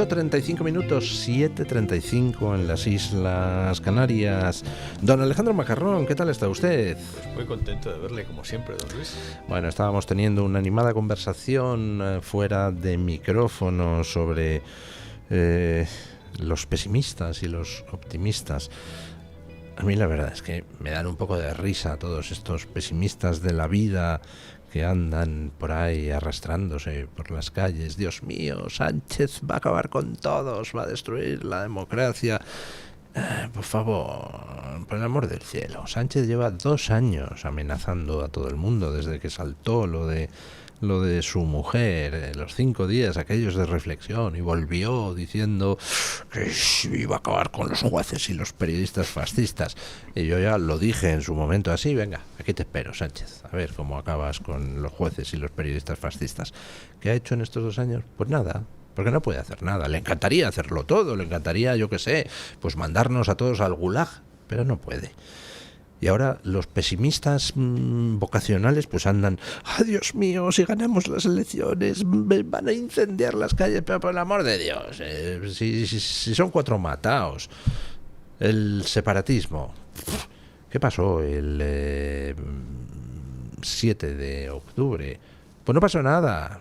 35 minutos, 7:35 en las Islas Canarias. Don Alejandro Macarrón, ¿qué tal está usted? Pues muy contento de verle, como siempre, don Luis. Bueno, estábamos teniendo una animada conversación fuera de micrófono sobre los pesimistas y los optimistas. A mí la verdad es que me dan un poco de risa todos estos pesimistas de la vida que andan por ahí arrastrándose por las calles. Dios mío, Sánchez va a acabar con todos, va a destruir la democracia. Por favor, por el amor del cielo. Sánchez lleva 2 años amenazando a todo el mundo desde que saltó lo de su mujer, los 5 días aquellos de reflexión, y volvió diciendo que iba a acabar con los jueces y los periodistas fascistas. Y yo ya lo dije en su momento así: venga, aquí te espero, Sánchez, a ver cómo acabas con los jueces y los periodistas fascistas. ¿Qué ha hecho en estos 2 años? Pues nada, porque no puede hacer nada. Le encantaría hacerlo todo, le encantaría, yo qué sé, pues mandarnos a todos al gulag, pero no puede. Y ahora los pesimistas vocacionales pues andan: ¡ah, Dios mío, si ganamos las elecciones van a incendiar las calles! Pero por el amor de Dios, si son 4 mataos. El separatismo, ¿qué pasó el 7 de octubre? Pues no pasó nada.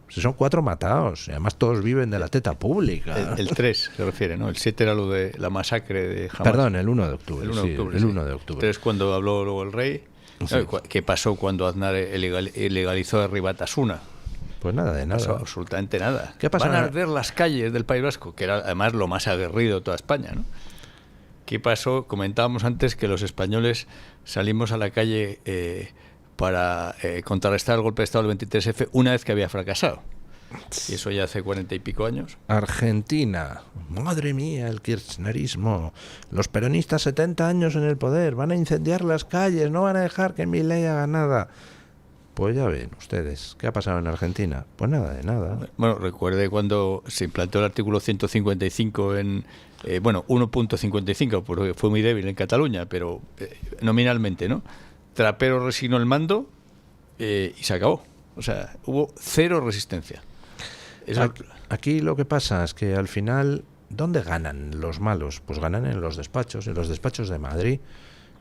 Si son 4 mataos, y además todos viven de la teta pública. El 3 se refiere, ¿no? El 7 era lo de la masacre de Hamas. Perdón, el 1 de octubre. El 1 de octubre. El 1 de octubre. 3 cuando habló luego el rey. Sí. ¿Qué pasó cuando Aznar ilegalizó a Batasuna? Pues nada de nada. Pasó absolutamente nada. ¿Qué pasa? Van a arder las calles del País Vasco, que era además lo más aguerrido de toda España, ¿no? ¿Qué pasó? Comentábamos antes que los españoles salimos a la calle para contrarrestar el golpe de Estado del 23F una vez que había fracasado. Y eso ya hace 40 y pico años. Argentina, madre mía, el kirchnerismo. Los peronistas 70 años en el poder, van a incendiar las calles, no van a dejar que Milei haga nada. Pues ya ven ustedes, ¿qué ha pasado en Argentina? Pues nada de nada. Bueno, recuerde cuando se implantó el artículo 155 en... 1.55, porque fue muy débil en Cataluña, pero nominalmente, ¿no? Trapero resignó el mando y se acabó. O sea, hubo 0 resistencia. Aquí lo que pasa es que al final, ¿dónde ganan los malos? Pues ganan en los despachos de Madrid.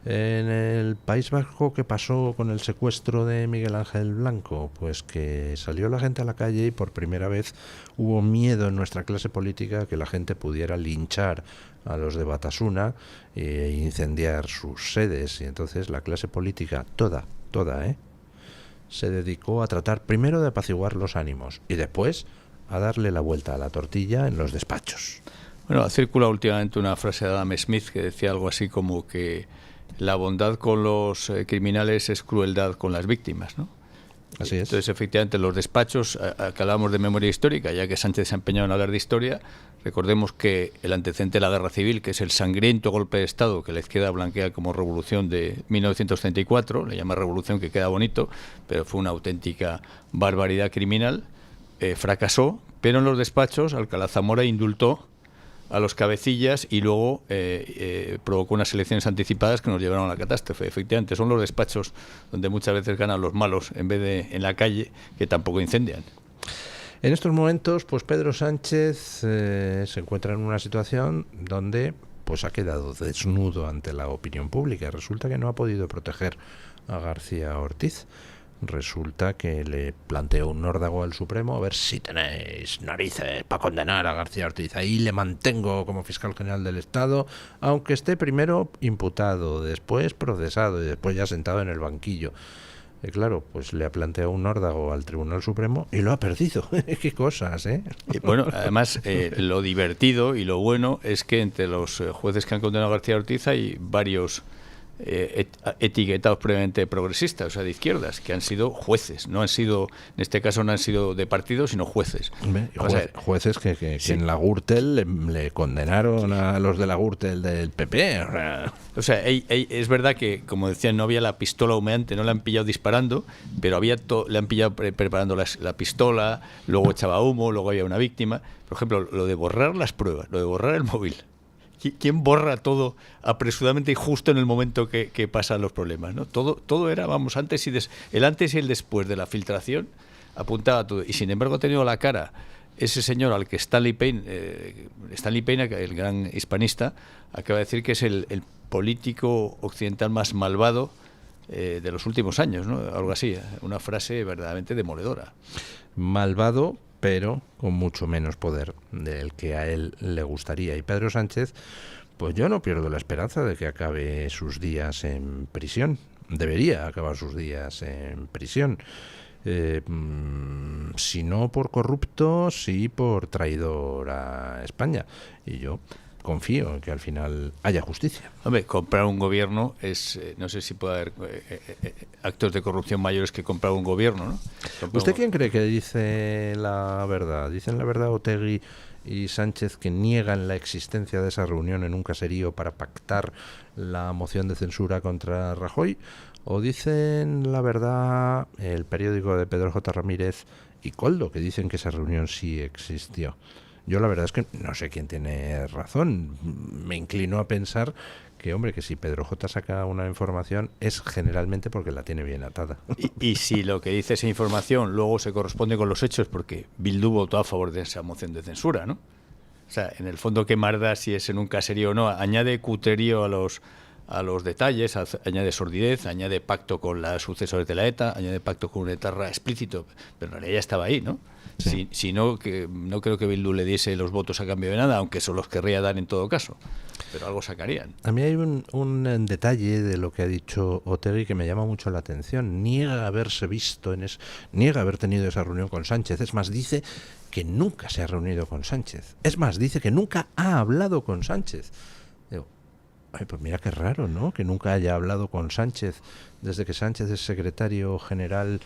En el País Vasco, ¿qué pasó con el secuestro de Miguel Ángel Blanco? Pues que salió la gente a la calle y por primera vez hubo miedo en nuestra clase política que la gente pudiera linchar a los de Batasuna e incendiar sus sedes. Y entonces la clase política, toda, se dedicó a tratar primero de apaciguar los ánimos y después a darle la vuelta a la tortilla en los despachos. Bueno, ha circulado últimamente una frase de Adam Smith que decía algo así como que la bondad con los criminales es crueldad con las víctimas, ¿no? Así es. Entonces, efectivamente, los despachos, que hablábamos de memoria histórica, ya que Sánchez se ha empeñado en hablar de historia, recordemos que el antecedente de la guerra civil, que es el sangriento golpe de Estado que la izquierda blanquea como revolución de 1934, le llama revolución, que queda bonito, pero fue una auténtica barbaridad criminal, fracasó, pero en los despachos Alcalá Zamora indultó a los cabecillas y luego provocó unas elecciones anticipadas que nos llevaron a la catástrofe. Efectivamente, son los despachos donde muchas veces ganan los malos en vez de en la calle, que tampoco incendian. En estos momentos, pues Pedro Sánchez se encuentra en una situación donde pues ha quedado desnudo ante la opinión pública. Resulta que no ha podido proteger a García Ortiz. Resulta que le planteó un órdago al Supremo: a ver si tenéis narices para condenar a García Ortiz. Ahí le mantengo como fiscal general del Estado, aunque esté primero imputado, después procesado y después ya sentado en el banquillo. Claro, pues le ha planteado un órdago al Tribunal Supremo y lo ha perdido. ¡Qué cosas, eh! Y bueno, además, lo divertido y lo bueno es que entre los jueces que han condenado a García Ortiz hay varios etiquetados previamente progresistas, o sea, de izquierdas, que han sido jueces, no han sido, en este caso no han sido de partido, sino jueces. Jueces que sí, en la Gürtel le condenaron a los de la Gürtel del PP. O sea, es verdad que, como decían, no había la pistola humeante, no la han pillado disparando, pero le han pillado preparando la pistola, luego echaba humo, luego había una víctima. Por ejemplo, lo de borrar las pruebas, lo de borrar el móvil. ¿Quién borra todo apresuradamente y justo en el momento que pasan los problemas, ¿no? Todo era, vamos, el antes y el después de la filtración apuntaba a todo. Y sin embargo ha tenido la cara ese señor al que Stanley Payne, el gran hispanista, acaba de decir que es el político occidental más malvado de los últimos años, ¿no? Algo así, una frase verdaderamente demoledora. Malvado, pero con mucho menos poder del que a él le gustaría. Y Pedro Sánchez, pues yo no pierdo la esperanza de que acabe sus días en prisión. Debería acabar sus días en prisión. Si no por corrupto, sí por traidor a España. Y yo confío en que al final haya justicia. Hombre, comprar un gobierno es... no sé si puede haber actos de corrupción mayores que comprar un gobierno, ¿no? ¿Usted quién cree que dice la verdad? ¿Dicen la verdad Otegi y Sánchez, que niegan la existencia de esa reunión en un caserío para pactar la moción de censura contra Rajoy? ¿O dicen la verdad el periódico de Pedro J. Ramírez y Koldo, que dicen que esa reunión sí existió? Yo la verdad es que no sé quién tiene razón. Me inclino a pensar que, hombre, que si Pedro J. saca una información es generalmente porque la tiene bien atada. Y si lo que dice esa información luego se corresponde con los hechos, porque Bildu votó a favor de esa moción de censura, ¿no? O sea, en el fondo, ¿qué más da si es en un caserío o no? Añade cutrerío a los detalles, añade sordidez, añade pacto con los sucesores de la ETA, añade pacto con un etarra explícito, pero en realidad ya estaba ahí, ¿no? Sí. Si no, que no creo que Bildu le diese los votos a cambio de nada, aunque eso los querría dar en todo caso, pero algo sacarían. A mí hay un detalle de lo que ha dicho Otegi que me llama mucho la atención. Niega haberse visto niega haber tenido esa reunión con Sánchez. Es más, dice que nunca se ha reunido con Sánchez. Es más, dice que nunca ha hablado con Sánchez. Digo, ay, pues mira qué raro, ¿no? Que nunca haya hablado con Sánchez desde que Sánchez es secretario general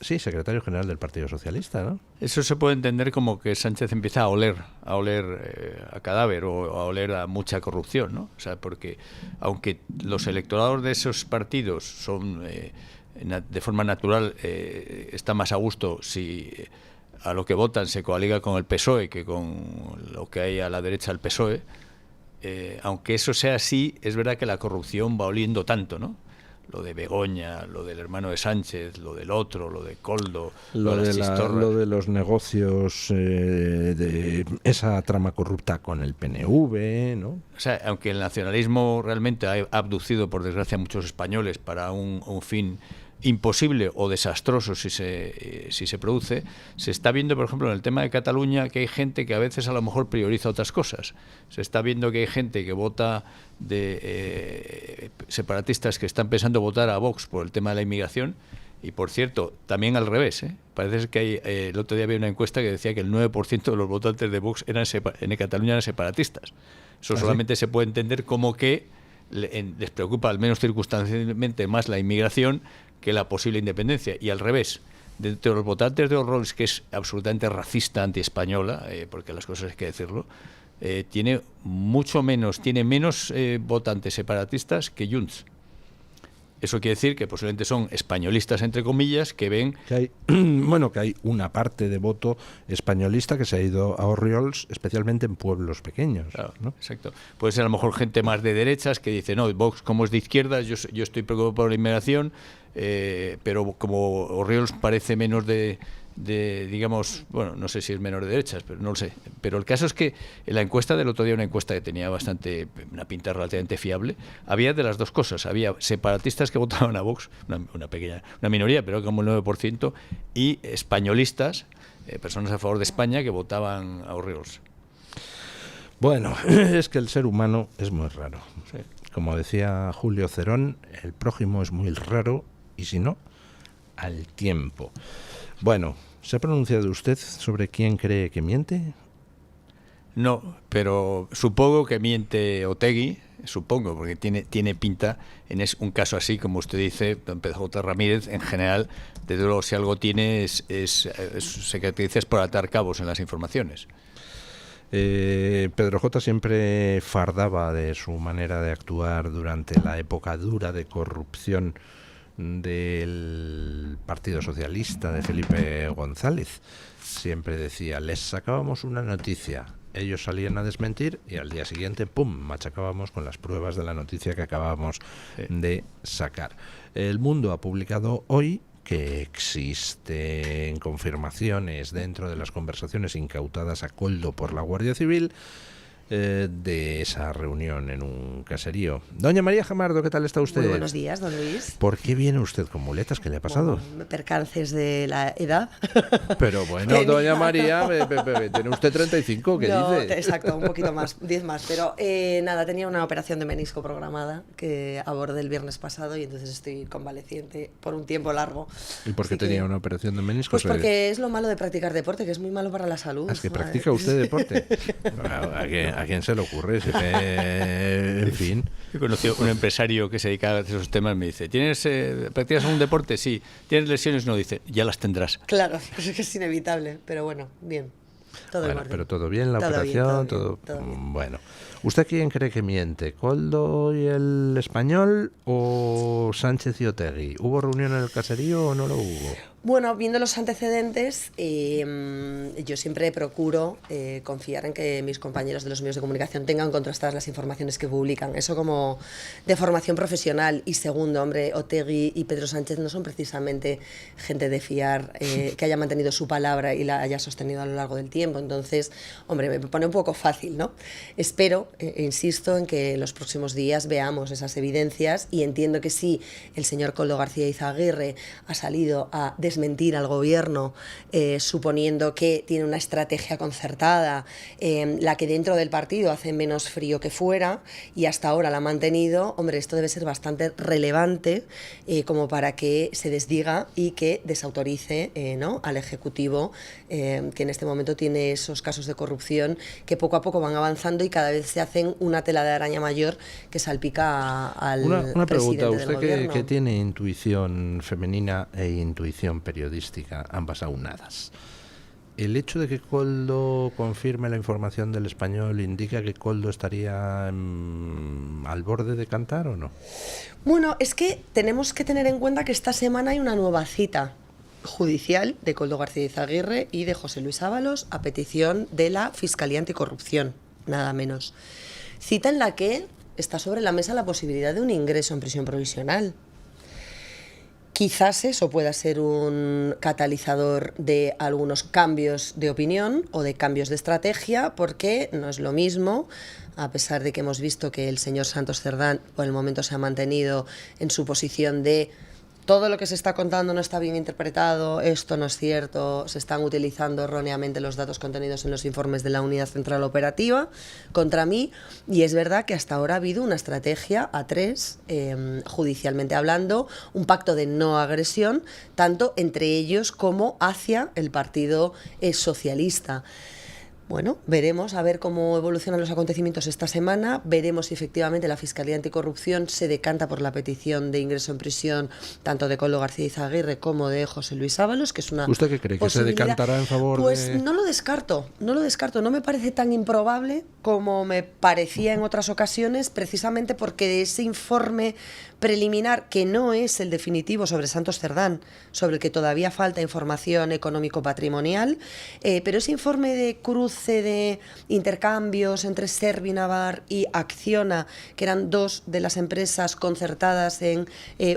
secretario general del Partido Socialista, ¿no? Eso se puede entender como que Sánchez empieza a oler a cadáver o a oler a mucha corrupción, ¿no? O sea, porque aunque los electorados de esos partidos son de forma natural está más a gusto si a lo que votan se coaliga con el PSOE que con lo que hay a la derecha del PSOE, aunque eso sea así, es verdad que la corrupción va oliendo tanto, ¿no? Lo de Begoña, lo del hermano de Sánchez, lo del otro, lo de Koldo, lo de los negocios, de esa trama corrupta con el PNV, ¿no? O sea, aunque el nacionalismo realmente ha abducido, por desgracia, a muchos españoles para un fin imposible o desastroso si se produce, se está viendo, por ejemplo, en el tema de Cataluña, que hay gente que a veces a lo mejor prioriza otras cosas. Se está viendo que hay gente que vota de separatistas que están pensando votar a Vox por el tema de la inmigración, y por cierto, también al revés, ¿eh? Parece que el otro día había una encuesta que decía que el 9% de los votantes de Vox en Cataluña eran separatistas. Eso solamente se puede entender como que les preocupa, al menos circunstancialmente, más la inmigración que la posible independencia, y al revés. De los votantes de Rolls, que es absolutamente racista, anti-española, porque las cosas hay que decirlo, tiene menos votantes separatistas que Junts. Eso quiere decir que posiblemente son españolistas, entre comillas, que ven... Que hay una parte de voto españolista que se ha ido a Orriols, especialmente en pueblos pequeños. Claro, ¿no? Exacto. Puede ser a lo mejor gente más de derechas que dice, no, Vox como es de izquierdas, yo estoy preocupado por la inmigración, pero como Orriols parece menos de digamos, bueno, no sé si es menor de derechas, pero no lo sé. Pero el caso es que en la encuesta del otro día, una encuesta que tenía una pinta relativamente fiable, había de las dos cosas. Había separatistas que votaban a Vox, una minoría, pero como el 9%, y españolistas, personas a favor de España, que votaban a Orriols. Bueno, es que el ser humano es muy raro. Sí. Como decía Julio Cerón, el prójimo es muy raro, y si no, al tiempo. Bueno, ¿se ha pronunciado usted sobre quién cree que miente? No, pero supongo que miente Otegi, supongo, porque tiene pinta, un caso así, como usted dice, don Pedro J. Ramírez, en general, desde luego, si algo tiene, se caracteriza por atar cabos en las informaciones. Pedro J. siempre fardaba de su manera de actuar durante la época dura de corrupción del Partido Socialista de Felipe González. Siempre decía, les sacábamos una noticia, ellos salían a desmentir y al día siguiente, ¡pum!, machacábamos con las pruebas de la noticia que acabábamos de sacar. El Mundo ha publicado hoy que existen confirmaciones dentro de las conversaciones incautadas a Koldo por la Guardia Civil de esa reunión en un caserío. Doña María Jamardo, ¿qué tal está usted? Muy buenos días, don Luis. ¿Por qué viene usted con muletas? ¿Qué le ha pasado? Bueno, percances de la edad. Pero bueno, doña María, tiene usted 35, ¿qué no, dice? Exacto, un poquito más, 10 más. Pero nada, tenía una operación de menisco programada que abordé el viernes pasado y entonces estoy convaleciente por un tiempo largo. ¿Y por qué tenía una operación de menisco? Pues porque es lo malo de practicar deporte, que es muy malo para la salud. ¿Es que practica usted deporte? ¿A quién se le ocurre? En fin. Yo conocí a un empresario que se dedica a esos temas, me dice, ¿practicas algún deporte? Sí. ¿Tienes lesiones? No, dice, ya las tendrás. Claro, es que es inevitable, pero bueno, bien. Todo bueno, pero todo bien, la todo operación, bien, todo bien. Bueno. ¿Usted quién cree que miente? ¿Koldo y el Español o Sánchez y Otegi? ¿Hubo reunión en el caserío o no lo hubo? Bueno, viendo los antecedentes, yo siempre procuro confiar en que mis compañeros de los medios de comunicación tengan contrastadas las informaciones que publican. Eso como de formación profesional. Y segundo, hombre, Otegi y Pedro Sánchez no son precisamente gente de fiar que haya mantenido su palabra y la haya sostenido a lo largo del tiempo. Entonces, hombre, me pone un poco fácil, ¿no? Espero, insisto, en que en los próximos días veamos esas evidencias y entiendo que sí, el señor Koldo García Izaguirre ha salido a desmentir al gobierno suponiendo que tiene una estrategia concertada, la que dentro del partido hace menos frío que fuera y hasta ahora la ha mantenido. Hombre, esto debe ser bastante relevante como para que se desdiga y que desautorice ¿no? al Ejecutivo que en este momento tiene esos casos de corrupción que poco a poco van avanzando y cada vez se hacen una tela de araña mayor que salpica al una pregunta, presidente del gobierno. Que tiene intuición femenina e intuición periodística, ambas aunadas. ¿El hecho de que Koldo confirme la información del Español indica que Koldo estaría al borde de cantar o no? Bueno, es que tenemos que tener en cuenta que esta semana hay una nueva cita judicial de Koldo García Izaguirre y de José Luis Ábalos a petición de la Fiscalía Anticorrupción, nada menos. Cita en la que está sobre la mesa la posibilidad de un ingreso en prisión provisional. Quizás eso pueda ser un catalizador de algunos cambios de opinión o de cambios de estrategia, porque no es lo mismo, a pesar de que hemos visto que el señor Santos Cerdán por el momento se ha mantenido en su posición de todo lo que se está contando no está bien interpretado, esto no es cierto, se están utilizando erróneamente los datos contenidos en los informes de la Unidad Central Operativa contra mí, y es verdad que hasta ahora ha habido una estrategia a tres, judicialmente hablando, un pacto de no agresión, tanto entre ellos como hacia el Partido Socialista. Bueno, veremos a ver cómo evolucionan los acontecimientos esta semana, veremos si efectivamente la Fiscalía Anticorrupción se decanta por la petición de ingreso en prisión tanto de Koldo García Izaguirre como de José Luis Ábalos, que es una ¿Usted qué cree? ¿Que se decantará en favor de...? Pues no lo descarto, no me parece tan improbable como me parecía en otras ocasiones, precisamente porque de ese informe preliminar, que no es el definitivo sobre Santos Cerdán, sobre el que todavía falta información económico-patrimonial, pero ese informe de cruce de intercambios entre Servinavar y Acciona, que eran dos de las empresas concertadas en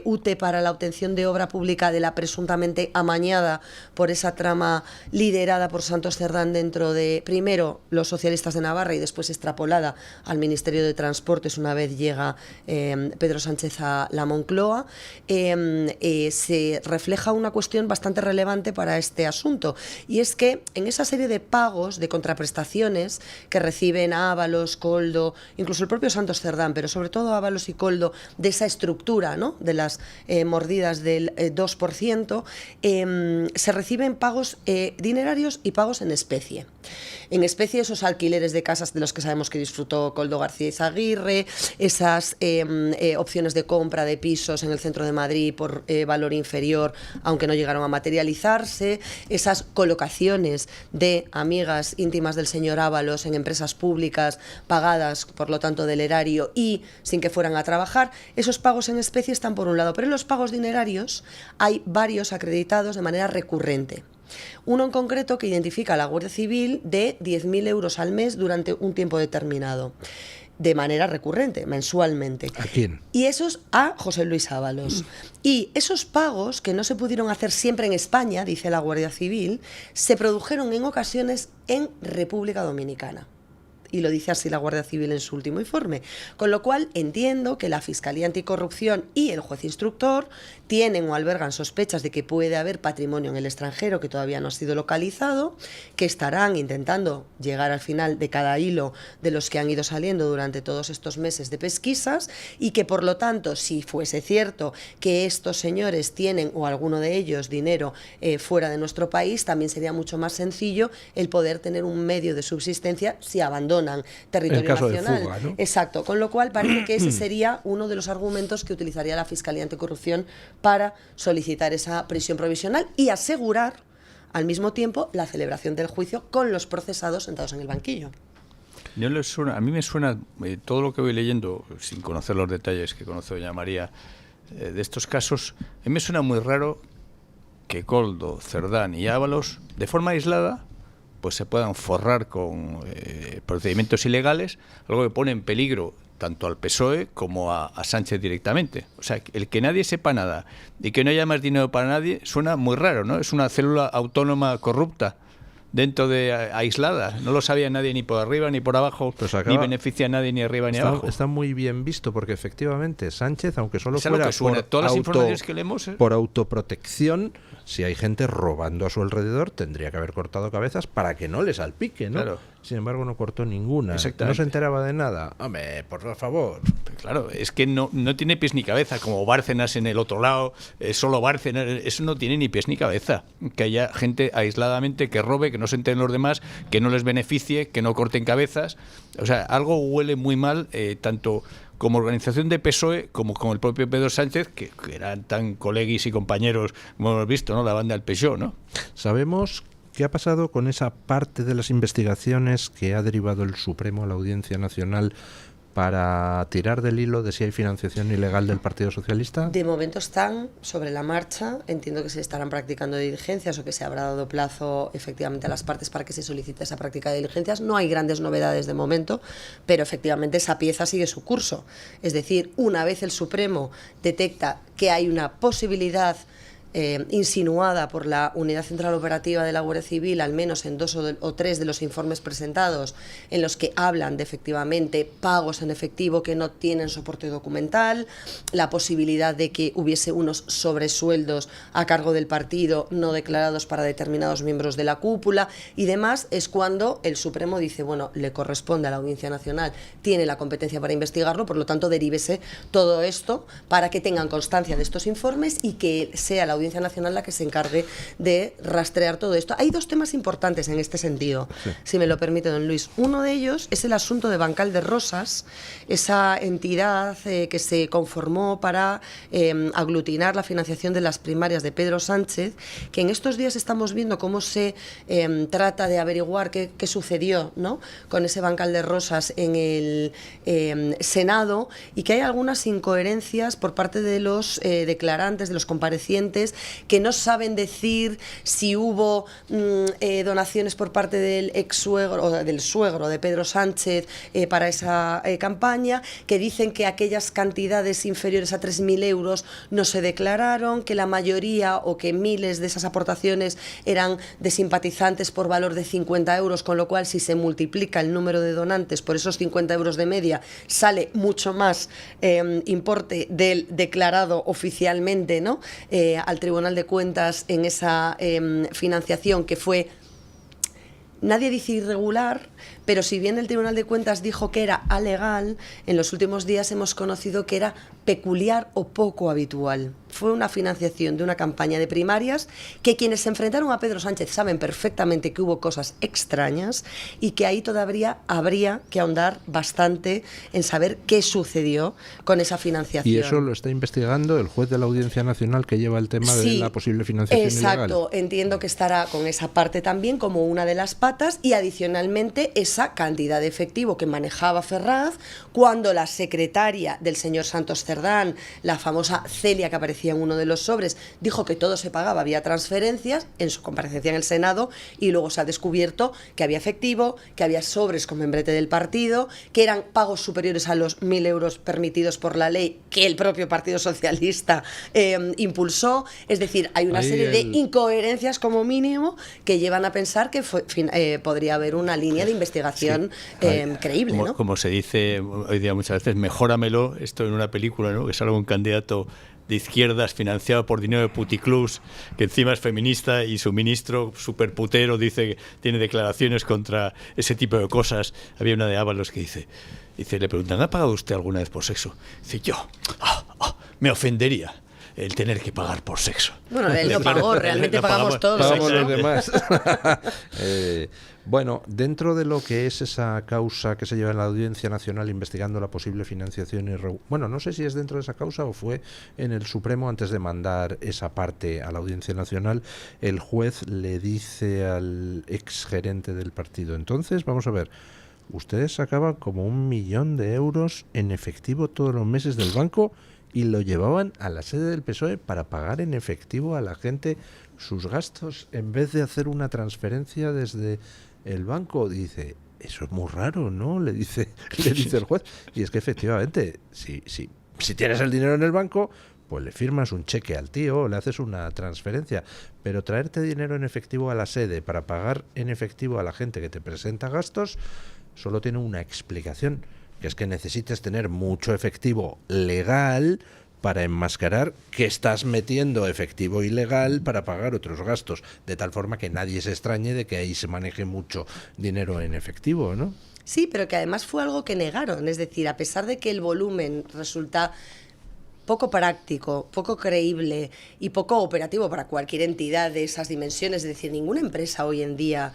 UTE para la obtención de obra pública de la presuntamente amañada por esa trama liderada por Santos Cerdán dentro de, primero, los socialistas de Navarra y después extrapolada al Ministerio de Transportes una vez llega Pedro Sánchez a la Moncloa, se refleja una cuestión bastante relevante para este asunto, y es que en esa serie de pagos, de contraprestaciones que reciben Ábalos, Koldo, incluso el propio Santos Cerdán, pero sobre todo Ábalos y Koldo, de esa estructura, ¿no?, de las mordidas del 2%, se reciben pagos dinerarios y pagos en especie. En especie, esos alquileres de casas de los que sabemos que disfrutó Koldo García Izaguirre, esas opciones de compra de pisos en el centro de Madrid por valor inferior, aunque no llegaron a materializarse, esas colocaciones de amigas íntimas del señor Ábalos en empresas públicas pagadas, por lo tanto, del erario y sin que fueran a trabajar. Esos pagos en especie están por un lado, pero en los pagos dinerarios hay varios acreditados de manera recurrente. Uno en concreto que identifica a la Guardia Civil de 10.000 euros al mes durante un tiempo determinado. de manera recurrente, mensualmente. ¿A quién? Y esos a José Luis Ábalos. Y esos pagos, que no se pudieron hacer siempre en España, dice la Guardia Civil, se produjeron en ocasiones en República Dominicana. Y lo dice así la Guardia Civil en su último informe. Con lo cual entiendo que la Fiscalía Anticorrupción y el juez instructor tienen o albergan sospechas de que puede haber patrimonio en el extranjero que todavía no ha sido localizado, que estarán intentando llegar al final de cada hilo de los que han ido saliendo durante todos estos meses de pesquisas, y que por lo tanto, si fuese cierto que estos señores tienen, o alguno de ellos, dinero fuera de nuestro país, también sería mucho más sencillo el poder tener un medio de subsistencia si abandonan territorio el caso nacional. De fuga, ¿no? Exacto, con lo cual parece que ese sería uno de los argumentos que utilizaría la Fiscalía Anticorrupción para solicitar esa prisión provisional y asegurar al mismo tiempo la celebración del juicio con los procesados sentados en el banquillo. A mí me suena todo lo que voy leyendo, sin conocer los detalles que conoce doña María, de estos casos. A mí me suena muy raro que Koldo, Cerdán y Ábalos, de forma aislada, pues se puedan forrar con procedimientos ilegales, algo que pone en peligro tanto al PSOE como a Sánchez directamente. O sea, el que nadie sepa nada y que no haya más dinero para nadie suena muy raro, ¿no? Es una célula autónoma corrupta dentro de aislada. No lo sabía nadie ni por arriba ni por abajo, pues ni beneficia a nadie ni arriba ni abajo. Está muy bien visto porque efectivamente Sánchez, aunque solo fuera todas las informaciones que leemos, por autoprotección, si hay gente robando a su alrededor, tendría que haber cortado cabezas para que no le salpique, ¿no? Claro. Sin embargo, no cortó ninguna. No se enteraba de nada. Hombre, por favor. Pero claro, es que no tiene pies ni cabeza, como Bárcenas en el otro lado, solo Bárcenas, eso no tiene ni pies ni cabeza. Que haya gente aisladamente que robe, que no se enteren los demás, que no les beneficie, que no corten cabezas. O sea, algo huele muy mal, tanto como organización de PSOE como con el propio Pedro Sánchez, que eran tan coleguis y compañeros, como hemos visto, ¿no? La banda del Peugeot, ¿no? Sabemos qué ha pasado con esa parte de las investigaciones que ha derivado el Supremo a la Audiencia Nacional para tirar del hilo de si hay financiación ilegal del Partido Socialista. De momento están sobre la marcha. Entiendo que se estarán practicando diligencias o que se habrá dado plazo efectivamente a las partes para que se solicite esa práctica de diligencias. No hay grandes novedades de momento, pero efectivamente esa pieza sigue su curso. Es decir, una vez el Supremo detecta que hay una posibilidad insinuada por la Unidad Central Operativa de la Guardia Civil, al menos en 2 o 3 de los informes presentados, en los que hablan de efectivamente pagos en efectivo que no tienen soporte documental, la posibilidad de que hubiese unos sobresueldos a cargo del partido no declarados para determinados miembros de la cúpula y demás, es cuando el Supremo dice, bueno, le corresponde a la Audiencia Nacional, tiene la competencia para investigarlo, por lo tanto derívese todo esto para que tengan constancia de estos informes y que sea la Audiencia Nacional la que se encargue de rastrear todo esto. Hay 2 temas importantes en este sentido, si me lo permite, don Luis. Uno de ellos es el asunto de Bancal de Rosas, esa entidad que se conformó para aglutinar la financiación de las primarias de Pedro Sánchez, que en estos días estamos viendo cómo se trata de averiguar qué sucedió, ¿no?, con ese Bancal de Rosas en el Senado, y que hay algunas incoherencias por parte de los declarantes, de los comparecientes, que no saben decir si hubo donaciones por parte del ex-suegro o del suegro de Pedro Sánchez para esa campaña, que dicen que aquellas cantidades inferiores a 3.000 euros no se declararon, que la mayoría o que miles de esas aportaciones eran de simpatizantes por valor de 50 euros, con lo cual si se multiplica el número de donantes por esos 50 euros de media, sale mucho más importe del declarado oficialmente, ¿no?, al Tribunal de Cuentas en esa financiación, que fue, nadie dice irregular, pero si bien el Tribunal de Cuentas dijo que era alegal, en los últimos días hemos conocido que era peculiar o poco habitual. Fue una financiación de una campaña de primarias que quienes se enfrentaron a Pedro Sánchez saben perfectamente que hubo cosas extrañas y que ahí todavía habría que ahondar bastante en saber qué sucedió con esa financiación. Y eso lo está investigando el juez de la Audiencia Nacional que lleva el tema de la posible financiación ilegal. Exacto, entiendo que estará con esa parte también como una de las patas, y adicionalmente es esa cantidad de efectivo que manejaba Ferraz, cuando la secretaria del señor Santos Cerdán, la famosa Celia que aparecía en uno de los sobres, dijo que todo se pagaba vía transferencias en su comparecencia en el Senado, y luego se ha descubierto que había efectivo, que había sobres con membrete del partido, que eran pagos superiores a los 1.000 euros permitidos por la ley que el propio Partido Socialista impulsó. Es decir, hay una serie de incoherencias como mínimo que llevan a pensar que podría haber una línea de investigación creíble, ¿no? Como se dice hoy día muchas veces, mejóramelo, esto en una película, ¿no? Que salga un candidato de izquierdas financiado por dinero de puticlubs, que encima es feminista, y su ministro superputero dice que tiene declaraciones contra ese tipo de cosas. Había una de Ábalos que dice, le preguntan, ¿ha pagado usted alguna vez por sexo? Dice, yo me ofendería el tener que pagar por sexo. Bueno, él lo pagó, realmente pagamos todos. Pagamos los demás. Bueno, dentro de lo que es esa causa que se lleva en la Audiencia Nacional investigando la posible financiación bueno, no sé si es dentro de esa causa o fue en el Supremo antes de mandar esa parte a la Audiencia Nacional, el juez le dice al exgerente del partido, entonces, vamos a ver, ustedes sacaban como 1 millón de euros en efectivo todos los meses del banco y lo llevaban a la sede del PSOE para pagar en efectivo a la gente sus gastos en vez de hacer una transferencia desde el banco. Dice, eso es muy raro, ¿no? Le dice el juez. Y es que efectivamente, si tienes el dinero en el banco, pues le firmas un cheque al tío o le haces una transferencia. Pero traerte dinero en efectivo a la sede para pagar en efectivo a la gente que te presenta gastos solo tiene una explicación, que es que necesites tener mucho efectivo legal para enmascarar que estás metiendo efectivo ilegal para pagar otros gastos, de tal forma que nadie se extrañe de que ahí se maneje mucho dinero en efectivo, ¿no? Sí, pero que además fue algo que negaron, es decir, a pesar de que el volumen resulta poco práctico, poco creíble y poco operativo para cualquier entidad de esas dimensiones, es decir, ninguna empresa hoy en día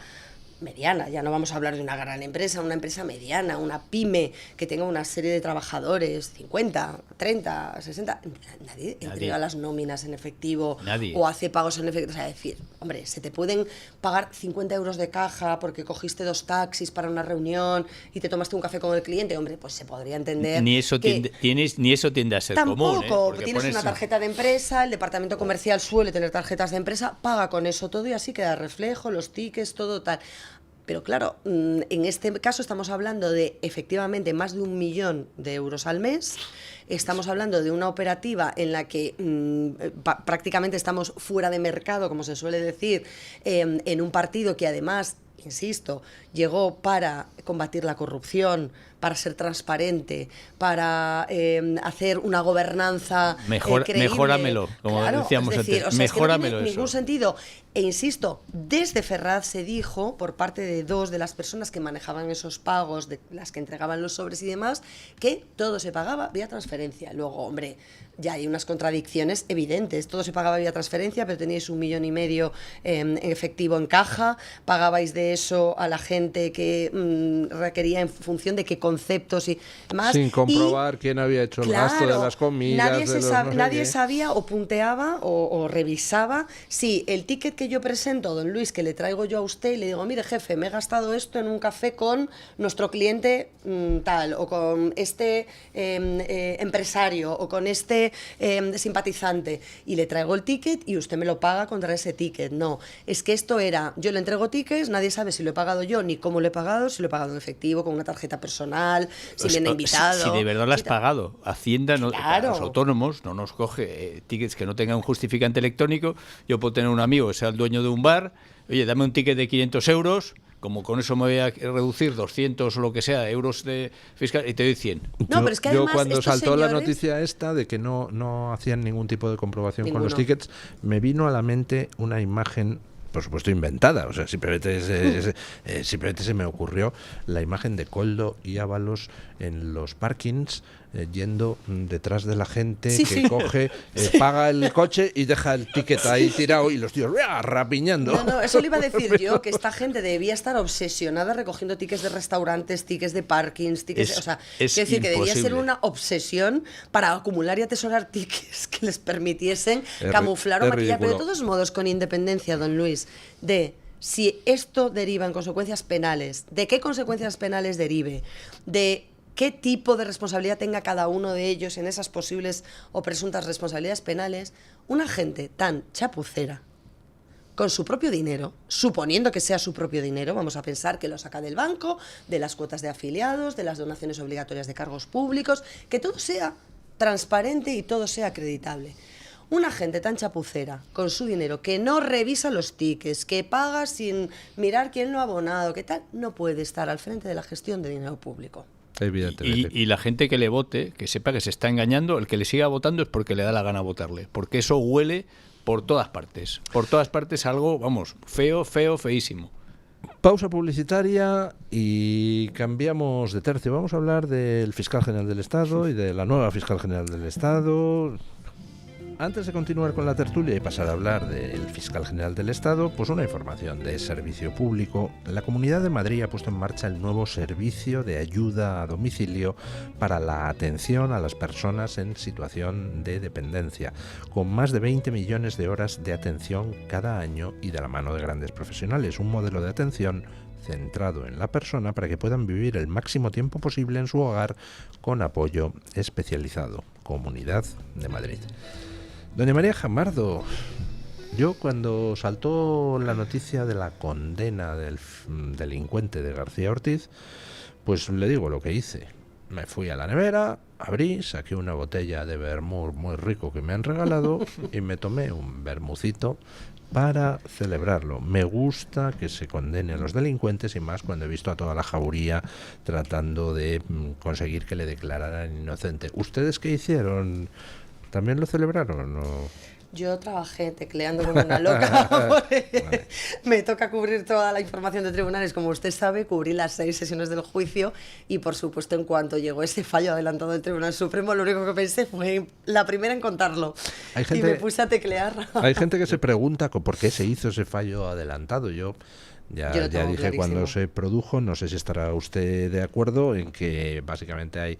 mediana, ya no vamos a hablar de una gran empresa, una empresa mediana, una pyme que tenga una serie de trabajadores, 50, 30, 60, nadie entrega las nóminas en efectivo. Nadie. O hace pagos en efectivo. O sea, decir, hombre, se te pueden pagar 50 euros de caja porque cogiste 2 taxis para una reunión y te tomaste un café con el cliente, hombre, pues se podría entender. Ni eso tiende a ser común. Tampoco, tienes una tarjeta de empresa, el departamento comercial suele tener tarjetas de empresa, paga con eso todo y así queda reflejo, los tickets, todo tal. Pero claro, en este caso estamos hablando de efectivamente más de 1 millón de euros al mes. Estamos hablando de una operativa en la que prácticamente estamos fuera de mercado, como se suele decir, en un partido que además, insisto, llegó para combatir la corrupción, para ser transparente, para hacer una gobernanza creíble. Mejóramelo, como decíamos antes. O sea, mejóramelo, es que no tiene ningún sentido. E insisto, desde Ferraz se dijo, por parte de 2 de las personas que manejaban esos pagos, de las que entregaban los sobres y demás, que todo se pagaba vía transferencia. Luego, hombre, ya hay unas contradicciones evidentes. Todo se pagaba vía transferencia, pero teníais 1,5 millones en efectivo en caja, pagabais de eso a la gente que requería en función de qué conceptos y más. Sin comprobar quién había hecho el gasto de las comidas. Nadie sabía o punteaba o revisaba si el ticket que yo presento, don Luis, que le traigo yo a usted y le digo, mire jefe, me he gastado esto en un café con nuestro cliente tal, o con este empresario, o con este simpatizante, y le traigo el ticket y usted me lo paga contra ese ticket. No, es que esto era, yo le entrego tickets, nadie sabe si lo he pagado yo ni cómo lo he pagado, si lo he pagado en efectivo, con una tarjeta personal, si viene invitado. Si de verdad lo has pagado, Hacienda, claro. Los autónomos no nos coge tickets que no tengan un justificante electrónico. Yo puedo tener un amigo que sea el dueño de un bar, oye, dame un ticket de 500 euros, como con eso me voy a reducir 200 o lo que sea euros de fiscal, y te doy 100. No, pero es que además, yo cuando saltó señores, la noticia esta de que no hacían ningún tipo de comprobación ninguno. con los tickets, me vino a la mente una imagen, por supuesto inventada, o sea, simplemente se me ocurrió la imagen de Koldo y Ábalos en los parkings, yendo detrás de la gente coge, paga el coche y deja el ticket ahí tirado y los tíos rapiñando. No, eso le iba a decir yo, que esta gente debía estar obsesionada recogiendo tickets de restaurantes, tickets de parkings, tickets, o sea, es decir, que debía ser una obsesión para acumular y atesorar tickets que les permitiesen camuflar o maquillar, pero de todos modos, con independencia, don Luis, de si esto deriva en consecuencias penales, de qué consecuencias penales derive, de qué tipo de responsabilidad tenga cada uno de ellos en esas posibles o presuntas responsabilidades penales, una gente tan chapucera, con su propio dinero, suponiendo que sea su propio dinero, vamos a pensar que lo saca del banco, de las cuotas de afiliados, de las donaciones obligatorias de cargos públicos, que todo sea transparente y todo sea acreditable. Una gente tan chapucera con su dinero, que no revisa los tickets, que paga sin mirar quién lo ha abonado, que tal, no puede estar al frente de la gestión de dinero público. Y la gente que le vote, que sepa que se está engañando, el que le siga votando es porque le da la gana votarle, porque eso huele por todas partes algo, vamos, feo, feísimo. Pausa publicitaria y cambiamos de tercio. Vamos a hablar del fiscal general del Estado y de la nueva fiscal general del Estado. Antes de continuar con la tertulia y pasar a hablar del fiscal general del Estado, pues una información de servicio público. La Comunidad de Madrid ha puesto en marcha el nuevo servicio de ayuda a domicilio para la atención a las personas en situación de dependencia, con más de 20 millones de horas de atención cada año y de la mano de grandes profesionales. Un modelo de atención centrado en la persona para que puedan vivir el máximo tiempo posible en su hogar con apoyo especializado. Comunidad de Madrid. Doña María Jamardo, yo cuando saltó la noticia de la condena del delincuente de García Ortiz, pues le digo lo que hice. Me fui a la nevera, abrí, saqué una botella de vermut muy rico que me han regalado y me tomé un vermucito para celebrarlo. Me gusta que se condene a los delincuentes y más cuando he visto a toda la jauría tratando de conseguir que le declararan inocente. ¿Ustedes qué hicieron? ¿También lo celebraron o...? Yo trabajé tecleando como una loca. Vale. Me toca cubrir toda la información de tribunales. Como usted sabe, cubrí las 6 sesiones del juicio y, por supuesto, en cuanto llegó ese fallo adelantado del Tribunal Supremo, lo único que pensé fue la primera en contarlo. Y me puse a teclear. Hay gente que se pregunta por qué se hizo ese fallo adelantado. Yo ya dije clarísimo. Cuando se produjo, no sé si estará usted de acuerdo en que básicamente hay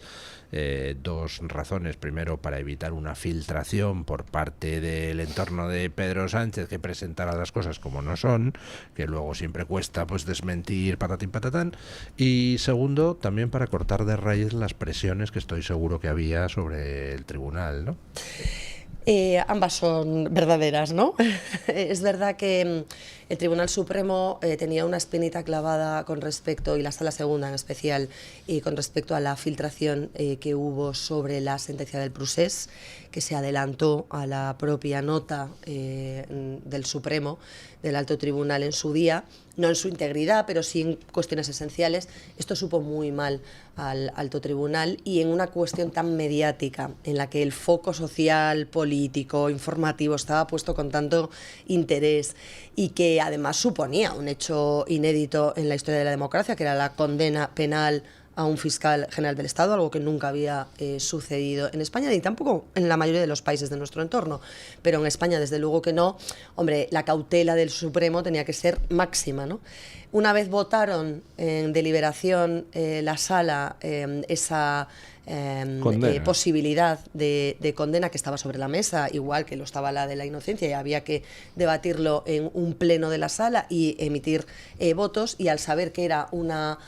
dos razones. Primero, para evitar una filtración por parte del entorno de Pedro Sánchez, que presentara las cosas como no son, que luego siempre cuesta pues desmentir patatín patatán. Y segundo, también para cortar de raíz las presiones que estoy seguro que había sobre el tribunal, ¿no? Ambas son verdaderas, ¿no? Es verdad que el Tribunal Supremo tenía una espinita clavada con respecto, y la Sala Segunda en especial, con respecto a la filtración que hubo sobre la sentencia del Procés, que se adelantó a la propia nota del Supremo, del Alto Tribunal en su día, no en su integridad, pero sí en cuestiones esenciales. Esto supo muy mal al Alto Tribunal, y en una cuestión tan mediática, en la que el foco social, político, informativo estaba puesto con tanto interés, y que además suponía un hecho inédito en la historia de la democracia, que era la condena penal a un fiscal general del Estado, algo que nunca había sucedido en España, ni tampoco en la mayoría de los países de nuestro entorno, pero en España desde luego que no. Hombre, la cautela del Supremo tenía que ser máxima, ¿no? Una vez votaron en deliberación la Sala esa posibilidad de condena que estaba sobre la mesa, igual que lo estaba la de la inocencia, y había que debatirlo en un pleno de la Sala y emitir votos, y al saber que era una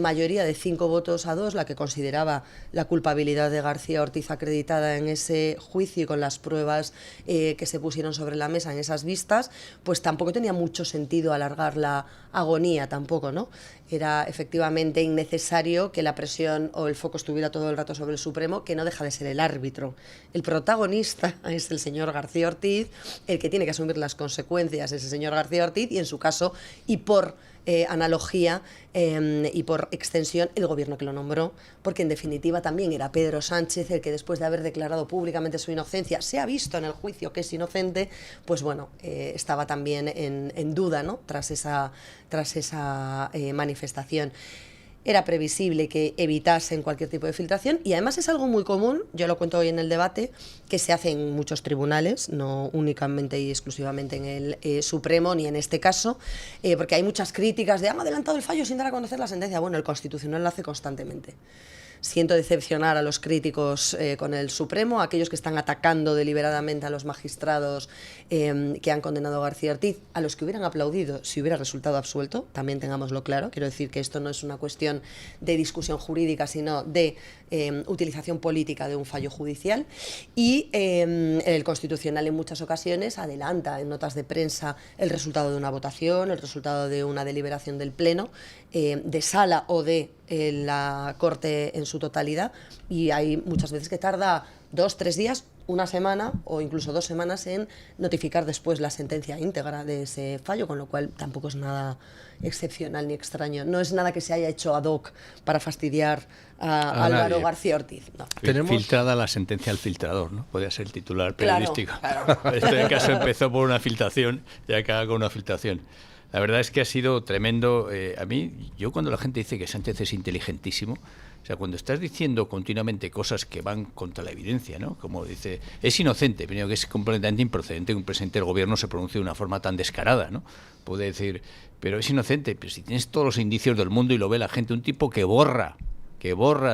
mayoría de 5 votos a 2 la que consideraba la culpabilidad de García Ortiz acreditada en ese juicio, y con las pruebas que se pusieron sobre la mesa en esas vistas, pues tampoco tenía mucho sentido alargar la agonía tampoco, ¿no? Era efectivamente innecesario que la presión o el foco estuviera todo el rato sobre el Supremo, que no deja de ser el árbitro. El protagonista es el señor García Ortiz, el que tiene que asumir las consecuencias es el señor García Ortiz, y en su caso, y por analogía y por extensión, el gobierno que lo nombró, porque en definitiva también era Pedro Sánchez el que, después de haber declarado públicamente su inocencia, se ha visto en el juicio que es inocente, pues bueno, estaba también en duda, ¿no? Tras esa manifestación. Era previsible que evitasen cualquier tipo de filtración, y además es algo muy común, yo lo cuento hoy en el debate, que se hace en muchos tribunales, no únicamente y exclusivamente en el Supremo, ni en este caso, porque hay muchas críticas de han adelantado el fallo sin dar a conocer la sentencia. Bueno, el Constitucional lo hace constantemente. siento decepcionar a los críticos con el Supremo, a aquellos que están atacando deliberadamente a los magistrados que han condenado a García Ortiz, a los que hubieran aplaudido si hubiera resultado absuelto, también tengámoslo claro. Quiero decir que esto no es una cuestión de discusión jurídica, sino de utilización política de un fallo judicial. Y el Constitucional en muchas ocasiones adelanta en notas de prensa el resultado de una votación, el resultado de una deliberación del Pleno, de sala o de la Corte en su totalidad, y hay muchas veces que tarda 2, 3 días, una semana o incluso 2 semanas en notificar después la sentencia íntegra de ese fallo, con lo cual tampoco es nada excepcional ni extraño. No es nada que se haya hecho ad hoc para fastidiar a Álvaro García Ortiz. No. Filtrada la sentencia al filtrador, ¿no? Podría ser el titular periodístico. Claro. Este caso empezó por una filtración y acaba con una filtración. La verdad es que ha sido tremendo. A mí, yo cuando la gente dice que Sánchez es inteligentísimo, o sea, cuando estás diciendo continuamente cosas que van contra la evidencia, ¿no? Como dice, es inocente, primero que es completamente improcedente que un presidente del gobierno se pronuncie de una forma tan descarada, ¿no? Puede decir, pero es inocente, pero si tienes todos los indicios del mundo y lo ve la gente, un tipo que borra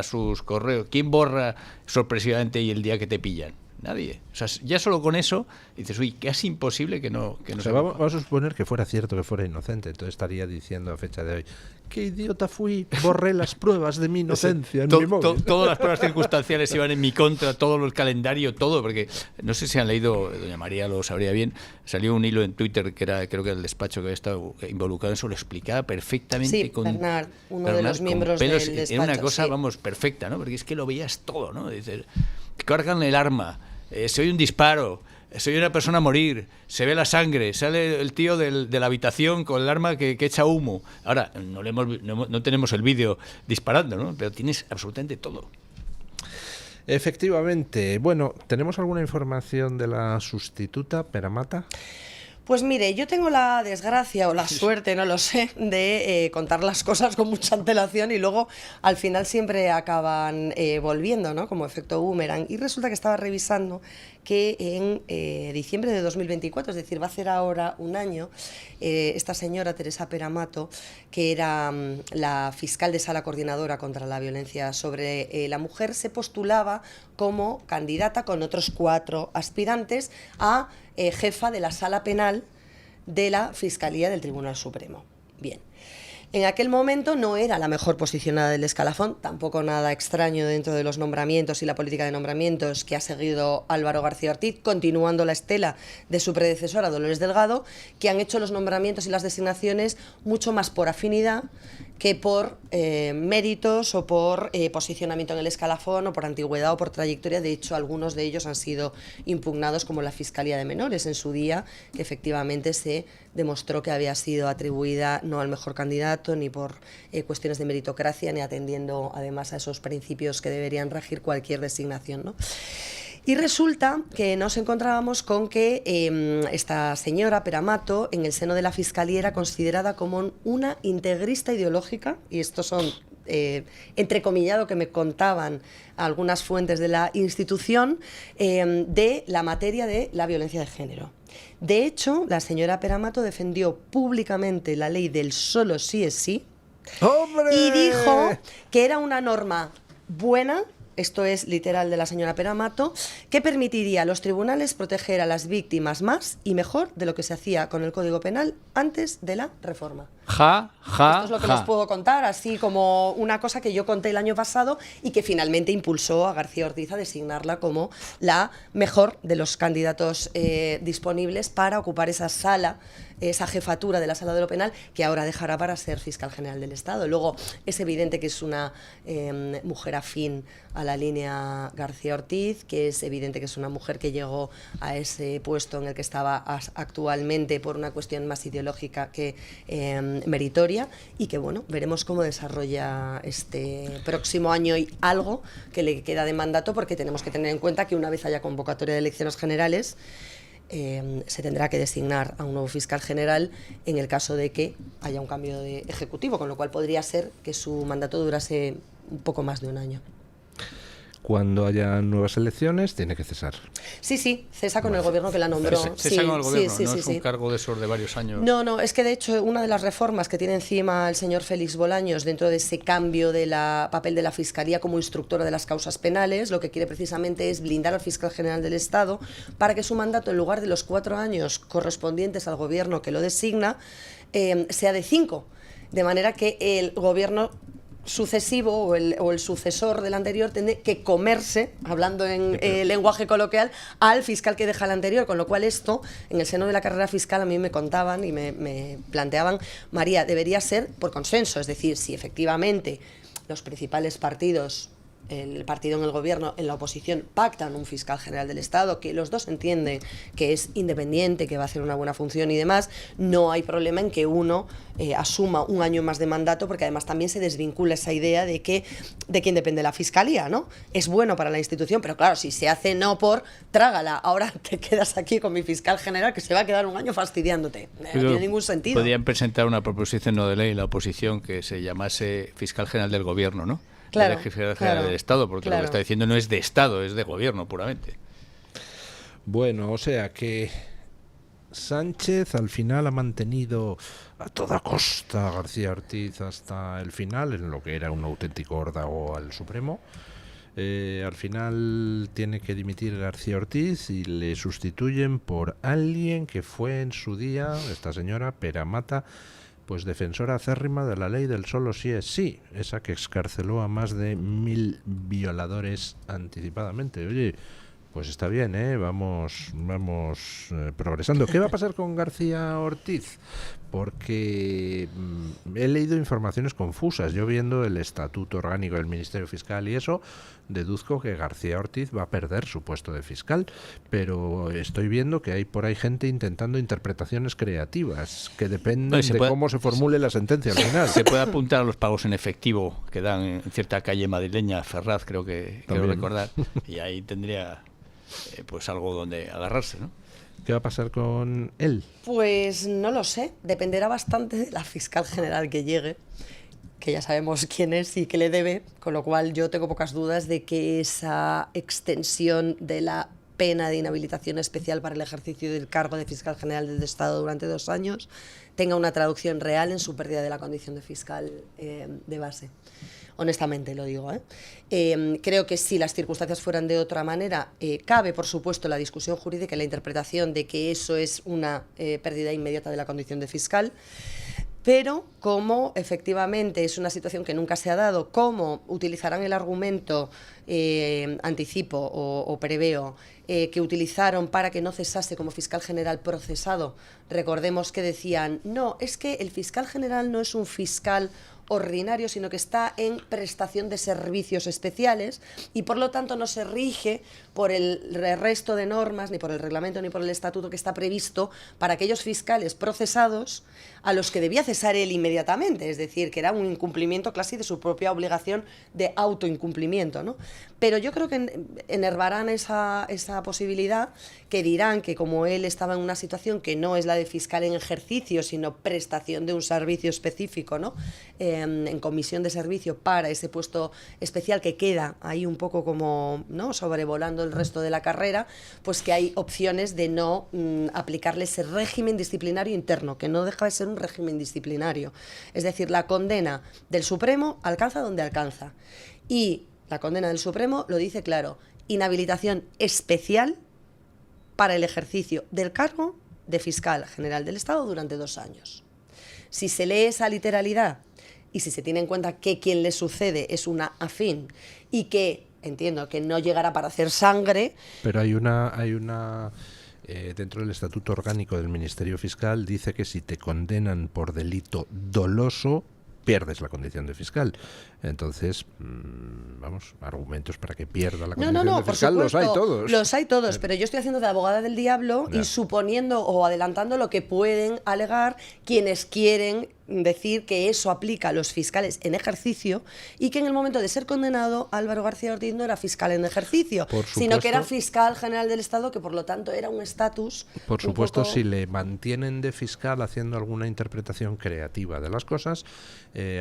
sus correos. ¿Quién borra sorpresivamente y el día que te pillan? Nadie. O sea, ya solo con eso dices, uy, casi imposible que no o sea, vamos a suponer que fuera cierto, que fuera inocente. Entonces estaría diciendo a fecha de hoy, qué idiota fui, borré las pruebas de mi inocencia en mi móvil. Todas las pruebas circunstanciales iban en mi contra, todo el calendario, todo, porque no sé si han leído, doña María lo sabría bien, salió un hilo en Twitter que era, creo que el despacho que había estado involucrado en eso, lo explicaba perfectamente. Sí, Bernard, uno de los miembros del despacho. Era una cosa, sí, vamos, perfecta, ¿no? Porque es que lo veías todo, ¿no? Dices, cargan el arma, se oye un disparo, se oye una persona morir, se ve la sangre, sale el tío de la habitación con el arma que echa humo. Ahora, no tenemos el vídeo disparando, ¿no? Pero tienes absolutamente todo. Efectivamente. Bueno, ¿tenemos alguna información de la sustituta Peramata? Pues mire, yo tengo la desgracia o la suerte, no lo sé, de contar las cosas con mucha antelación y luego al final siempre acaban volviendo, ¿no? Como efecto boomerang. Y resulta que estaba revisando que en diciembre de 2024, es decir, va a ser ahora un año, esta señora Teresa Peramato, que era la fiscal de sala coordinadora contra la violencia sobre la mujer, se postulaba como candidata con otros 4 aspirantes a jefa de la sala penal de la Fiscalía del Tribunal Supremo. Bien. En aquel momento no era la mejor posicionada del escalafón, tampoco nada extraño dentro de los nombramientos y la política de nombramientos que ha seguido Álvaro García Ortiz, continuando la estela de su predecesora Dolores Delgado, que han hecho los nombramientos y las designaciones mucho más por afinidad que por méritos o por posicionamiento en el escalafón o por antigüedad o por trayectoria. De hecho, algunos de ellos han sido impugnados, como la Fiscalía de Menores en su día, que efectivamente se demostró que había sido atribuida no al mejor candidato ni por cuestiones de meritocracia ni atendiendo además a esos principios que deberían regir cualquier designación, ¿no? Y resulta que nos encontrábamos con que esta señora Peramato en el seno de la Fiscalía era considerada como una integrista ideológica, y estos son entrecomillado que me contaban algunas fuentes de la institución, de la materia de la violencia de género. De hecho, la señora Peramato defendió públicamente la ley del solo sí es sí. ¡Hombre! Y dijo que era una norma buena, esto es literal de la señora Peramato, que permitiría a los tribunales proteger a las víctimas más y mejor de lo que se hacía con el Código Penal antes de la reforma. Esto es lo que les puedo contar, así como una cosa que yo conté el año pasado y que finalmente impulsó a García Ortiz a designarla como la mejor de los candidatos disponibles para ocupar esa sala, esa jefatura de la Sala de lo Penal, que ahora dejará para ser fiscal general del Estado. Luego, es evidente que es una mujer afín a la línea García Ortiz, que es evidente que es una mujer que llegó a ese puesto en el que estaba actualmente por una cuestión más ideológica que meritoria, y que bueno, veremos cómo desarrolla este próximo año y algo que le queda de mandato, porque tenemos que tener en cuenta que una vez haya convocatoria de elecciones generales se tendrá que designar a un nuevo fiscal general en el caso de que haya un cambio de ejecutivo, con lo cual podría ser que su mandato durase un poco más de un año. cuando haya nuevas elecciones tiene que cesar. Sí, cesa con el gobierno que la nombró. Cesa con el gobierno, sí, no sí, es un cargo de esos de varios años. No, es que de hecho una de las reformas que tiene encima el señor Félix Bolaños dentro de ese cambio del papel de la Fiscalía como instructora de las causas penales, lo que quiere precisamente es blindar al fiscal general del Estado para que su mandato, en lugar de los 4 años correspondientes al gobierno que lo designa, sea de 5. De manera que el gobierno sucesivo o el sucesor del anterior tiene que comerse, hablando en lenguaje coloquial, al fiscal que deja el anterior, con lo cual esto, en el seno de la carrera fiscal, a mí me contaban y me planteaban, María, debería ser por consenso, es decir, si efectivamente los principales partidos, el partido en el gobierno, en la oposición, pactan un fiscal general del Estado, que los dos entienden que es independiente, que va a hacer una buena función y demás, no hay problema en que uno asuma un año más de mandato, porque además también se desvincula esa idea de quién depende la fiscalía, ¿no? Es bueno para la institución, pero claro, si se hace no por trágala, ahora te quedas aquí con mi fiscal general que se va a quedar un año fastidiándote. No tiene ningún sentido. Podrían presentar una proposición no de ley en la oposición que se llamase fiscal general del gobierno, ¿no? Claro, la jefe general del Estado, porque lo que está diciendo no es de Estado, es de gobierno puramente. Bueno, o sea que Sánchez al final ha mantenido a toda costa a García Ortiz hasta el final, en lo que era un auténtico órdago al Supremo. Al final tiene que dimitir García Ortiz y le sustituyen por alguien que fue en su día, esta señora Pera Mata, pues defensora acérrima de la ley del solo sí es sí, esa que excarceló a más de 1000 violadores anticipadamente. Oye, pues está bien, vamos progresando. ¿Qué va a pasar con García Ortiz? Porque he leído informaciones confusas. Yo, viendo el estatuto orgánico del Ministerio Fiscal y eso, deduzco que García Ortiz va a perder su puesto de fiscal, pero estoy viendo que hay por ahí gente intentando interpretaciones creativas que dependen de cómo se formule la sentencia al final. Se puede apuntar a los pagos en efectivo que dan en cierta calle madrileña, Ferraz, creo recordar, y ahí tendría pues algo donde agarrarse, ¿no? ¿Qué va a pasar con él? Pues no lo sé, dependerá bastante de la fiscal general que llegue, que ya sabemos quién es y qué le debe, con lo cual yo tengo pocas dudas de que esa extensión de la pena de inhabilitación especial para el ejercicio del cargo de fiscal general del Estado durante 2 años tenga una traducción real en su pérdida de la condición de fiscal de base. Honestamente lo digo. Creo que si las circunstancias fueran de otra manera, cabe, por supuesto, la discusión jurídica y la interpretación de que eso es una pérdida inmediata de la condición de fiscal, pero como efectivamente es una situación que nunca se ha dado, cómo utilizarán el argumento, anticipo o preveo, que utilizaron para que no cesase como fiscal general procesado. Recordemos que decían, no, es que el fiscal general no es un fiscal ordinario, sino que está en prestación de servicios especiales y por lo tanto no se rige por el resto de normas, ni por el reglamento, ni por el estatuto que está previsto para aquellos fiscales procesados a los que debía cesar él inmediatamente, es decir, que era un incumplimiento casi de su propia obligación de autoincumplimiento, ¿no? Pero yo creo que enervarán esa posibilidad, que dirán que como él estaba en una situación que no es la de fiscal en ejercicio, sino prestación de un servicio específico, ¿no? En comisión de servicio para ese puesto especial que queda ahí un poco como, ¿no?, sobrevolando el resto de la carrera, pues que hay opciones de no aplicarle ese régimen disciplinario interno, que no deja de ser un régimen disciplinario. Es decir, la condena del Supremo alcanza donde alcanza. Y la condena del Supremo lo dice claro, inhabilitación especial para el ejercicio del cargo de fiscal general del Estado durante 2 años. Si se lee esa literalidad y si se tiene en cuenta que quien le sucede es una afín y que, entiendo, que no llegará para hacer sangre... Pero hay una dentro del estatuto orgánico del Ministerio Fiscal dice que si te condenan por delito doloso, pierdes la condición de fiscal. Entonces, vamos, argumentos para que pierda la condición de fiscal por los hay todos. Los hay todos, pero yo estoy haciendo de abogada del diablo y suponiendo o adelantando lo que pueden alegar quienes quieren decir que eso aplica a los fiscales en ejercicio y que en el momento de ser condenado Álvaro García Ortiz no era fiscal en ejercicio, sino que era fiscal general del Estado, que por lo tanto era un estatus. Por supuesto, si le mantienen de fiscal haciendo alguna interpretación creativa de las cosas,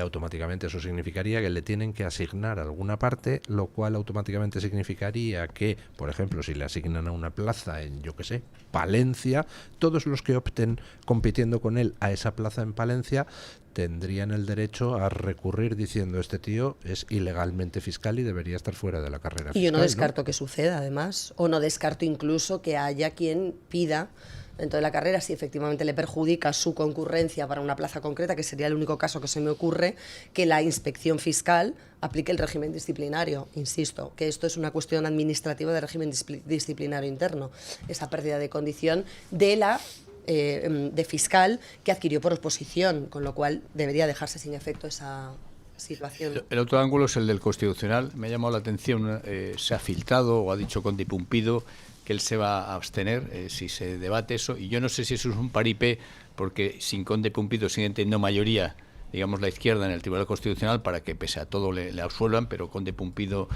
automáticamente eso significaría que le tienen que asignar alguna parte, lo cual automáticamente significaría que, por ejemplo, si le asignan a una plaza en, yo qué sé, Palencia, todos los que opten compitiendo con él a esa plaza en Palencia tendrían el derecho a recurrir diciendo este tío es ilegalmente fiscal y debería estar fuera de la carrera fiscal. Y yo no descarto que suceda, además, o no descarto incluso que haya quien pida dentro de la carrera, si efectivamente le perjudica su concurrencia para una plaza concreta, que sería el único caso que se me ocurre, que la inspección fiscal aplique el régimen disciplinario. Insisto, que esto es una cuestión administrativa de régimen disciplinario interno, esa pérdida de condición de fiscal que adquirió por oposición, con lo cual debería dejarse sin efecto esa situación. El otro ángulo es el del Constitucional. Me ha llamado la atención, se ha filtrado o ha dicho Conde Pumpido que él se va a abstener si se debate eso, y yo no sé si eso es un paripé, porque sin Conde Pumpido siguen teniendo mayoría, digamos, la izquierda en el Tribunal Constitucional para que pese a todo le absuelvan, pero Conde Pumpido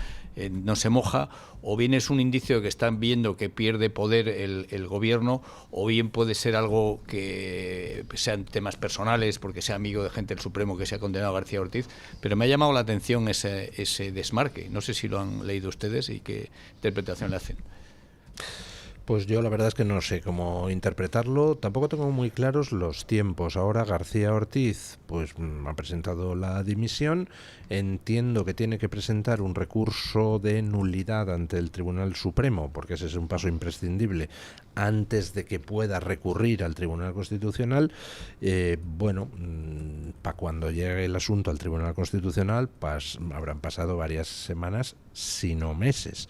no se moja, o bien es un indicio de que están viendo que pierde poder el gobierno, o bien puede ser algo que sean temas personales, porque sea amigo de gente del Supremo que se ha condenado a García Ortiz, pero me ha llamado la atención ese desmarque. No sé si lo han leído ustedes y qué interpretación le hacen. Pues yo la verdad es que no sé cómo interpretarlo, tampoco tengo muy claros los tiempos. Ahora García Ortiz pues ha presentado la dimisión, entiendo que tiene que presentar un recurso de nulidad ante el Tribunal Supremo, porque ese es un paso imprescindible antes de que pueda recurrir al Tribunal Constitucional. Para cuando llegue el asunto al Tribunal Constitucional habrán pasado varias semanas, si no meses.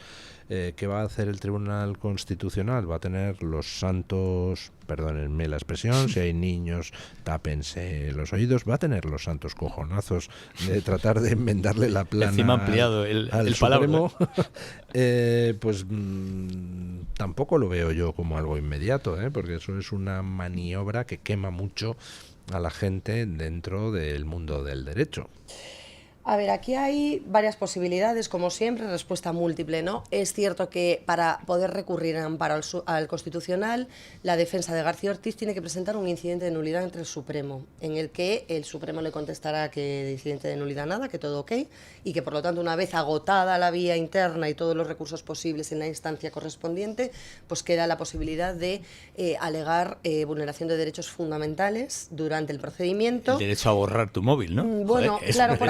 ¿Qué va a hacer el Tribunal Constitucional? Va a tener los santos, perdónenme la expresión, si hay niños, tápense los oídos, va a tener los santos cojonazos de tratar de enmendarle la plana. Encima ampliado el Supremo. Tampoco lo veo yo como algo inmediato, porque eso es una maniobra que quema mucho a la gente dentro del mundo del derecho. A ver, aquí hay varias posibilidades, como siempre, respuesta múltiple, ¿no? Es cierto que para poder recurrir en amparo al Constitucional, la defensa de García Ortiz tiene que presentar un incidente de nulidad ante el Supremo, en el que el Supremo le contestará que de incidente de nulidad nada, que todo ok, y que por lo tanto, una vez agotada la vía interna y todos los recursos posibles en la instancia correspondiente, pues queda la posibilidad de alegar vulneración de derechos fundamentales durante el procedimiento. El derecho a borrar tu móvil, ¿no? Bueno, claro, por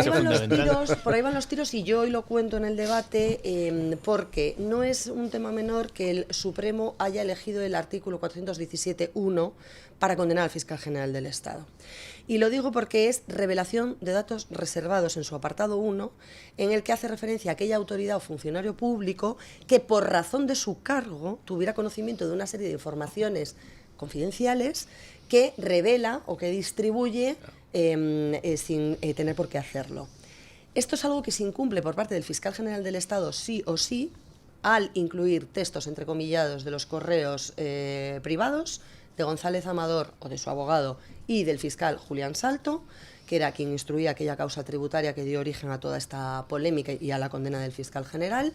ahí van los tiros y yo hoy lo cuento en el debate porque no es un tema menor que el Supremo haya elegido el artículo 417.1 para condenar al fiscal general del Estado. Y lo digo porque es revelación de datos reservados en su apartado 1, en el que hace referencia a aquella autoridad o funcionario público que por razón de su cargo tuviera conocimiento de una serie de informaciones confidenciales que revela o que distribuye sin tener por qué hacerlo. Esto es algo que se incumple por parte del fiscal general del Estado sí o sí, al incluir textos entrecomillados de los correos privados de González Amador o de su abogado y del fiscal Julián Salto, que era quien instruía aquella causa tributaria que dio origen a toda esta polémica y a la condena del fiscal general,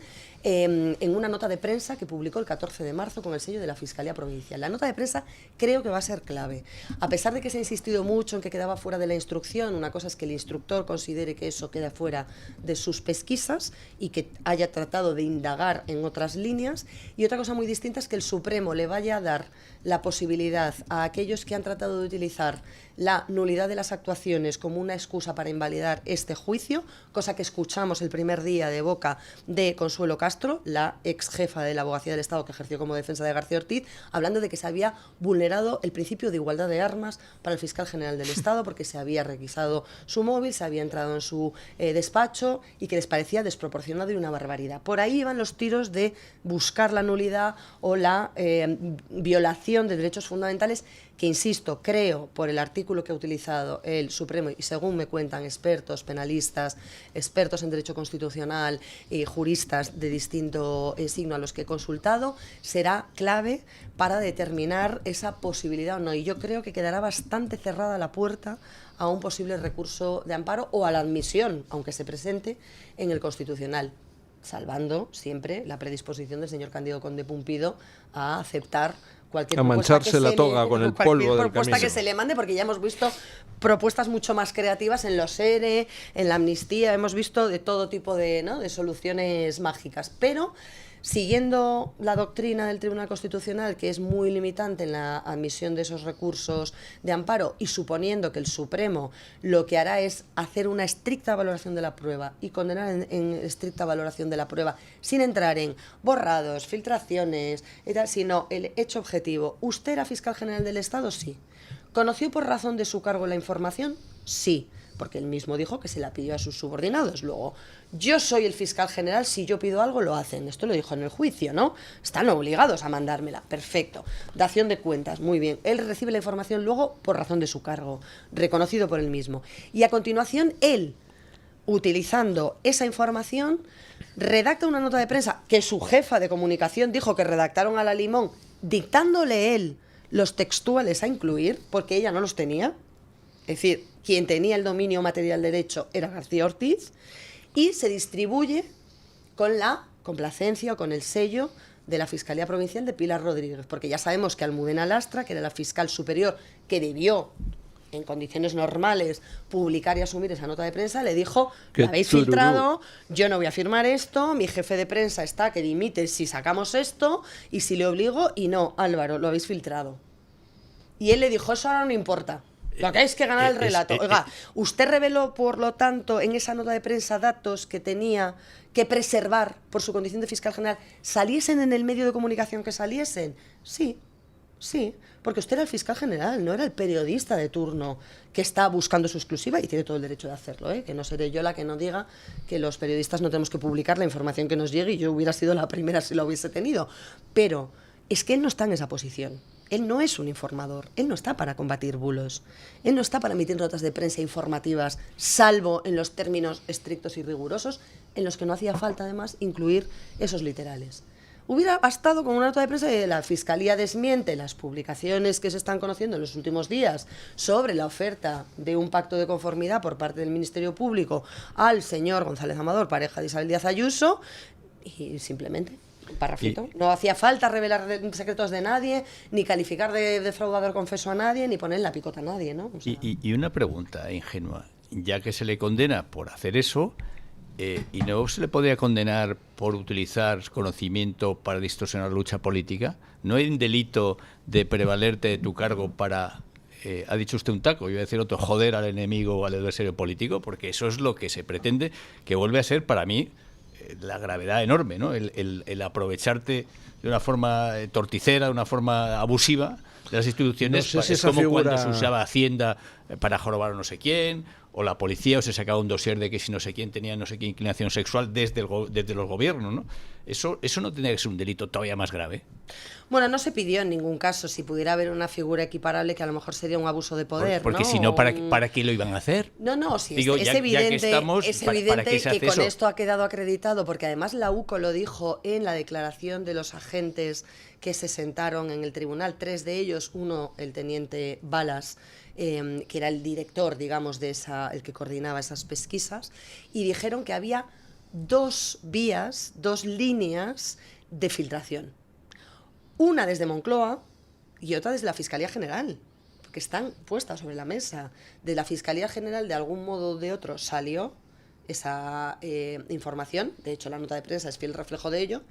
en una nota de prensa que publicó el 14 de marzo con el sello de la Fiscalía Provincial. La nota de prensa creo que va a ser clave. A pesar de que se ha insistido mucho en que quedaba fuera de la instrucción, una cosa es que el instructor considere que eso queda fuera de sus pesquisas y que haya tratado de indagar en otras líneas, y otra cosa muy distinta es que el Supremo le vaya a dar la posibilidad a aquellos que han tratado de utilizar la nulidad de las actuaciones como una excusa para invalidar este juicio, cosa que escuchamos el primer día de boca de Consuelo Castro, la ex jefa de la Abogacía del Estado que ejerció como defensa de García Ortiz, hablando de que se había vulnerado el principio de igualdad de armas para el fiscal general del Estado porque se había requisado su móvil, se había entrado en su despacho y que les parecía desproporcionado y una barbaridad. Por ahí iban los tiros de buscar la nulidad o la violación de derechos fundamentales que insisto, creo, por el artículo que ha utilizado el Supremo, y según me cuentan expertos penalistas, expertos en derecho constitucional y juristas de distinto signo a los que he consultado, será clave para determinar esa posibilidad o no. Y yo creo que quedará bastante cerrada la puerta a un posible recurso de amparo o a la admisión, aunque se presente, en el Constitucional, salvando siempre la predisposición del señor Cándido Conde Pumpido a aceptar cualquier mancharse la toga con el polvo del propuesta camino que se le mande, porque ya hemos visto propuestas mucho más creativas en los ERE, en la amnistía, hemos visto de todo tipo de, ¿no?, de soluciones mágicas, pero siguiendo la doctrina del Tribunal Constitucional, que es muy limitante en la admisión de esos recursos de amparo, y suponiendo que el Supremo lo que hará es hacer una estricta valoración de la prueba y condenar en estricta valoración de la prueba, sin entrar en borrados, filtraciones, y tal, sino el hecho objetivo. ¿Usted era fiscal general del Estado? Sí. ¿Conoció por razón de su cargo la información? Sí, porque él mismo dijo que se la pidió a sus subordinados. Luego, yo soy el fiscal general, si yo pido algo lo hacen. Esto lo dijo en el juicio, ¿no? Están obligados a mandármela. Perfecto. Dación de cuentas, muy bien. Él recibe la información luego por razón de su cargo, reconocido por él mismo. Y a continuación, él, utilizando esa información, redacta una nota de prensa que su jefa de comunicación dijo que redactaron a la limón, dictándole él los textuales a incluir, porque ella no los tenía. Es decir, quien tenía el dominio material derecho era García Ortiz, y se distribuye con la complacencia o con el sello de la Fiscalía Provincial de Pilar Rodríguez, porque ya sabemos que Almudena Lastra, que era la fiscal superior que debió, en condiciones normales, publicar y asumir esa nota de prensa, le dijo: la habéis filtrado, yo no voy a firmar esto, mi jefe de prensa está que dimite si sacamos esto, y si le obligo, y no, Álvaro, lo habéis filtrado. Y él le dijo: eso ahora no importa. Lo que hay es que ganar el relato. Oiga, usted reveló, por lo tanto, en esa nota de prensa datos que tenía que preservar por su condición de fiscal general, ¿saliesen en el medio de comunicación que saliesen? Sí, sí, porque usted era el fiscal general, no era el periodista de turno que está buscando su exclusiva, y tiene todo el derecho de hacerlo, ¿eh? Que no seré yo la que no diga que los periodistas no tenemos que publicar la información que nos llegue, y yo hubiera sido la primera si lo hubiese tenido. Pero es que él no está en esa posición. Él no es un informador, él no está para combatir bulos, él no está para emitir notas de prensa informativas, salvo en los términos estrictos y rigurosos, en los que no hacía falta, además, incluir esos literales. Hubiera bastado con una nota de prensa de la Fiscalía desmiente las publicaciones que se están conociendo en los últimos días sobre la oferta de un pacto de conformidad por parte del Ministerio Público al señor González Amador, pareja de Isabel Díaz Ayuso, y simplemente un párrafito. No hacía falta revelar secretos de nadie, ni calificar de defraudador confeso a nadie, ni poner en la picota a nadie, ¿no? O sea... y una pregunta ingenua. Ya que se le condena por hacer eso, ¿y no se le podría condenar por utilizar conocimiento para distorsionar la lucha política? ¿No hay un delito de prevalerte de tu cargo para, ha dicho usted un taco, yo voy a decir otro, joder al enemigo o al adversario político? Porque eso es lo que se pretende, que vuelve a ser para mí la gravedad enorme, ¿no? El aprovecharte de una forma torticera, de una forma abusiva de las instituciones. No sé si es como cuando se usaba Hacienda para jorobar a no sé quién, o la policía, o se sacaba un dossier de que si no sé quién tenía no sé qué inclinación sexual desde los gobiernos, ¿no? Eso no tendría que ser un delito todavía más grave. Bueno, no se pidió en ningún caso si pudiera haber una figura equiparable, que a lo mejor sería un abuso de poder, porque ¿no? si no, ¿para qué lo iban a hacer? No, sí, digo, es evidente, ¿para qué se hace que con eso? esto ha quedado acreditado, porque además la UCO lo dijo en la declaración de los agentes que se sentaron en el tribunal, 3 de ellos, uno, el teniente Balas, que era el director, digamos, el que coordinaba esas pesquisas, y dijeron que había 2 vías, 2 líneas de filtración. Una desde Moncloa y otra desde la Fiscalía General, que están puestas sobre la mesa. De la Fiscalía General, de algún modo o de otro, salió esa información. De hecho, la nota de prensa es fiel reflejo de ello.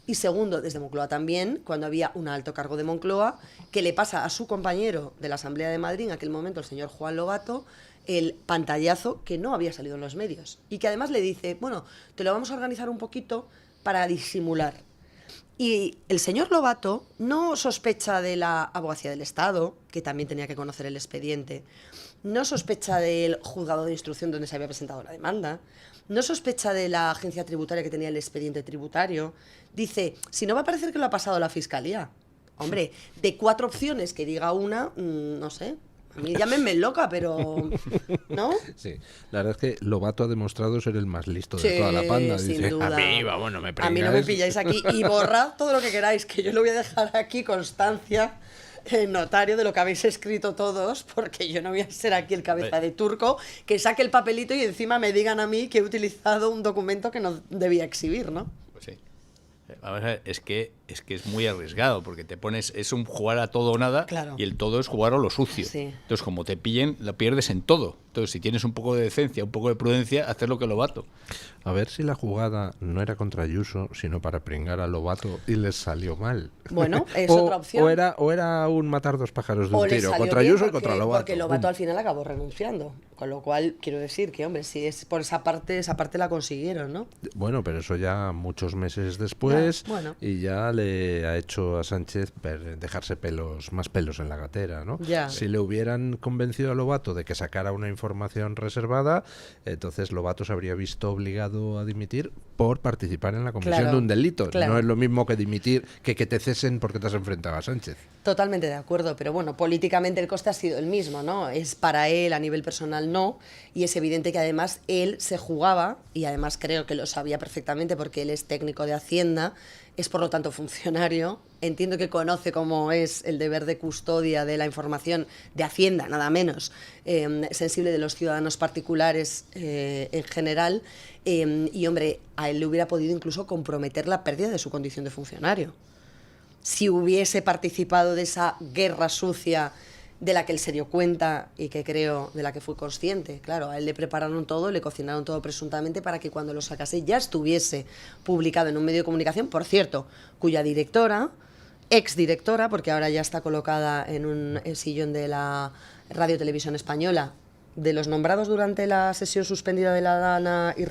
Y segundo, desde Moncloa también, cuando había un alto cargo de Moncloa, que le pasa a su compañero de la Asamblea de Madrid, en aquel momento el señor Juan Lobato, el pantallazo que no había salido en los medios. Y que además le dice, bueno, te lo vamos a organizar un poquito para disimular. Y el señor Lobato no sospecha de la Abogacía del Estado, que también tenía que conocer el expediente, no sospecha del juzgado de instrucción donde se había presentado la demanda, no sospecha de la agencia tributaria que tenía el expediente tributario. Dice, si no va a parecer que lo ha pasado la Fiscalía, Hombre, de 4 opciones que diga una, no sé. A mí llámenme loca, pero... ¿no? Sí, la verdad es que Lobato ha demostrado ser el más listo de toda la panda. Sin Dice, duda. a mí, vamos, no me prengáis. A mí no me pilláis aquí. Y borrad todo lo que queráis, que yo lo voy a dejar aquí constancia, notario de lo que habéis escrito todos, porque yo no voy a ser aquí el cabeza de turco que saque el papelito y encima me digan a mí que he utilizado un documento que no debía exhibir, ¿no? Pues sí. Vamos a ver, es que es muy arriesgado, porque te pones, es un jugar a todo o nada, claro. Y el todo es jugar a lo sucio. Sí. Entonces, como te pillen, lo pierdes en todo. Entonces, si tienes un poco de decencia, un poco de prudencia, hacer lo que Lobato. A ver si la jugada no era contra Ayuso, sino para pringar a Lobato y les salió mal. Bueno, es otra opción. O era un matar dos pájaros de un O le tiro, salió contra bien Ayuso y porque- contra Lobato. Porque Lobato ¡Bum! al final acabó renunciando. Con lo cual, quiero decir que, hombre, si es por esa parte la consiguieron, ¿no? Bueno, pero eso ya muchos meses después, Ya, bueno. y ya le ha hecho a Sánchez dejarse más pelos en la gatera, ¿no? Ya. Si le hubieran convencido a Lobato de que sacara una información reservada, entonces Lobato se habría visto obligado a dimitir por participar en la comisión Claro, de un delito. claro. No es lo mismo que dimitir que te cesen porque te has enfrentado a Sánchez. Totalmente de acuerdo, pero bueno, políticamente el coste ha sido el mismo, ¿no? Es para él, a nivel personal no, y es evidente que además él se jugaba, y además creo que lo sabía perfectamente porque él es técnico de Hacienda, es por lo tanto funcionario, entiendo que conoce cómo es el deber de custodia de la información de Hacienda, nada menos, sensible de los ciudadanos particulares en general, y hombre, a él le hubiera podido incluso comprometer la pérdida de su condición de funcionario. Si hubiese participado de esa guerra sucia de la que él se dio cuenta y que creo de la que fue consciente. Claro, a él le prepararon todo, le cocinaron todo presuntamente para que cuando lo sacase ya estuviese publicado en un medio de comunicación, por cierto, cuya directora, exdirectora, porque ahora ya está colocada en un sillón de la Radio Televisión Española, de los nombrados durante la sesión suspendida de la Dana y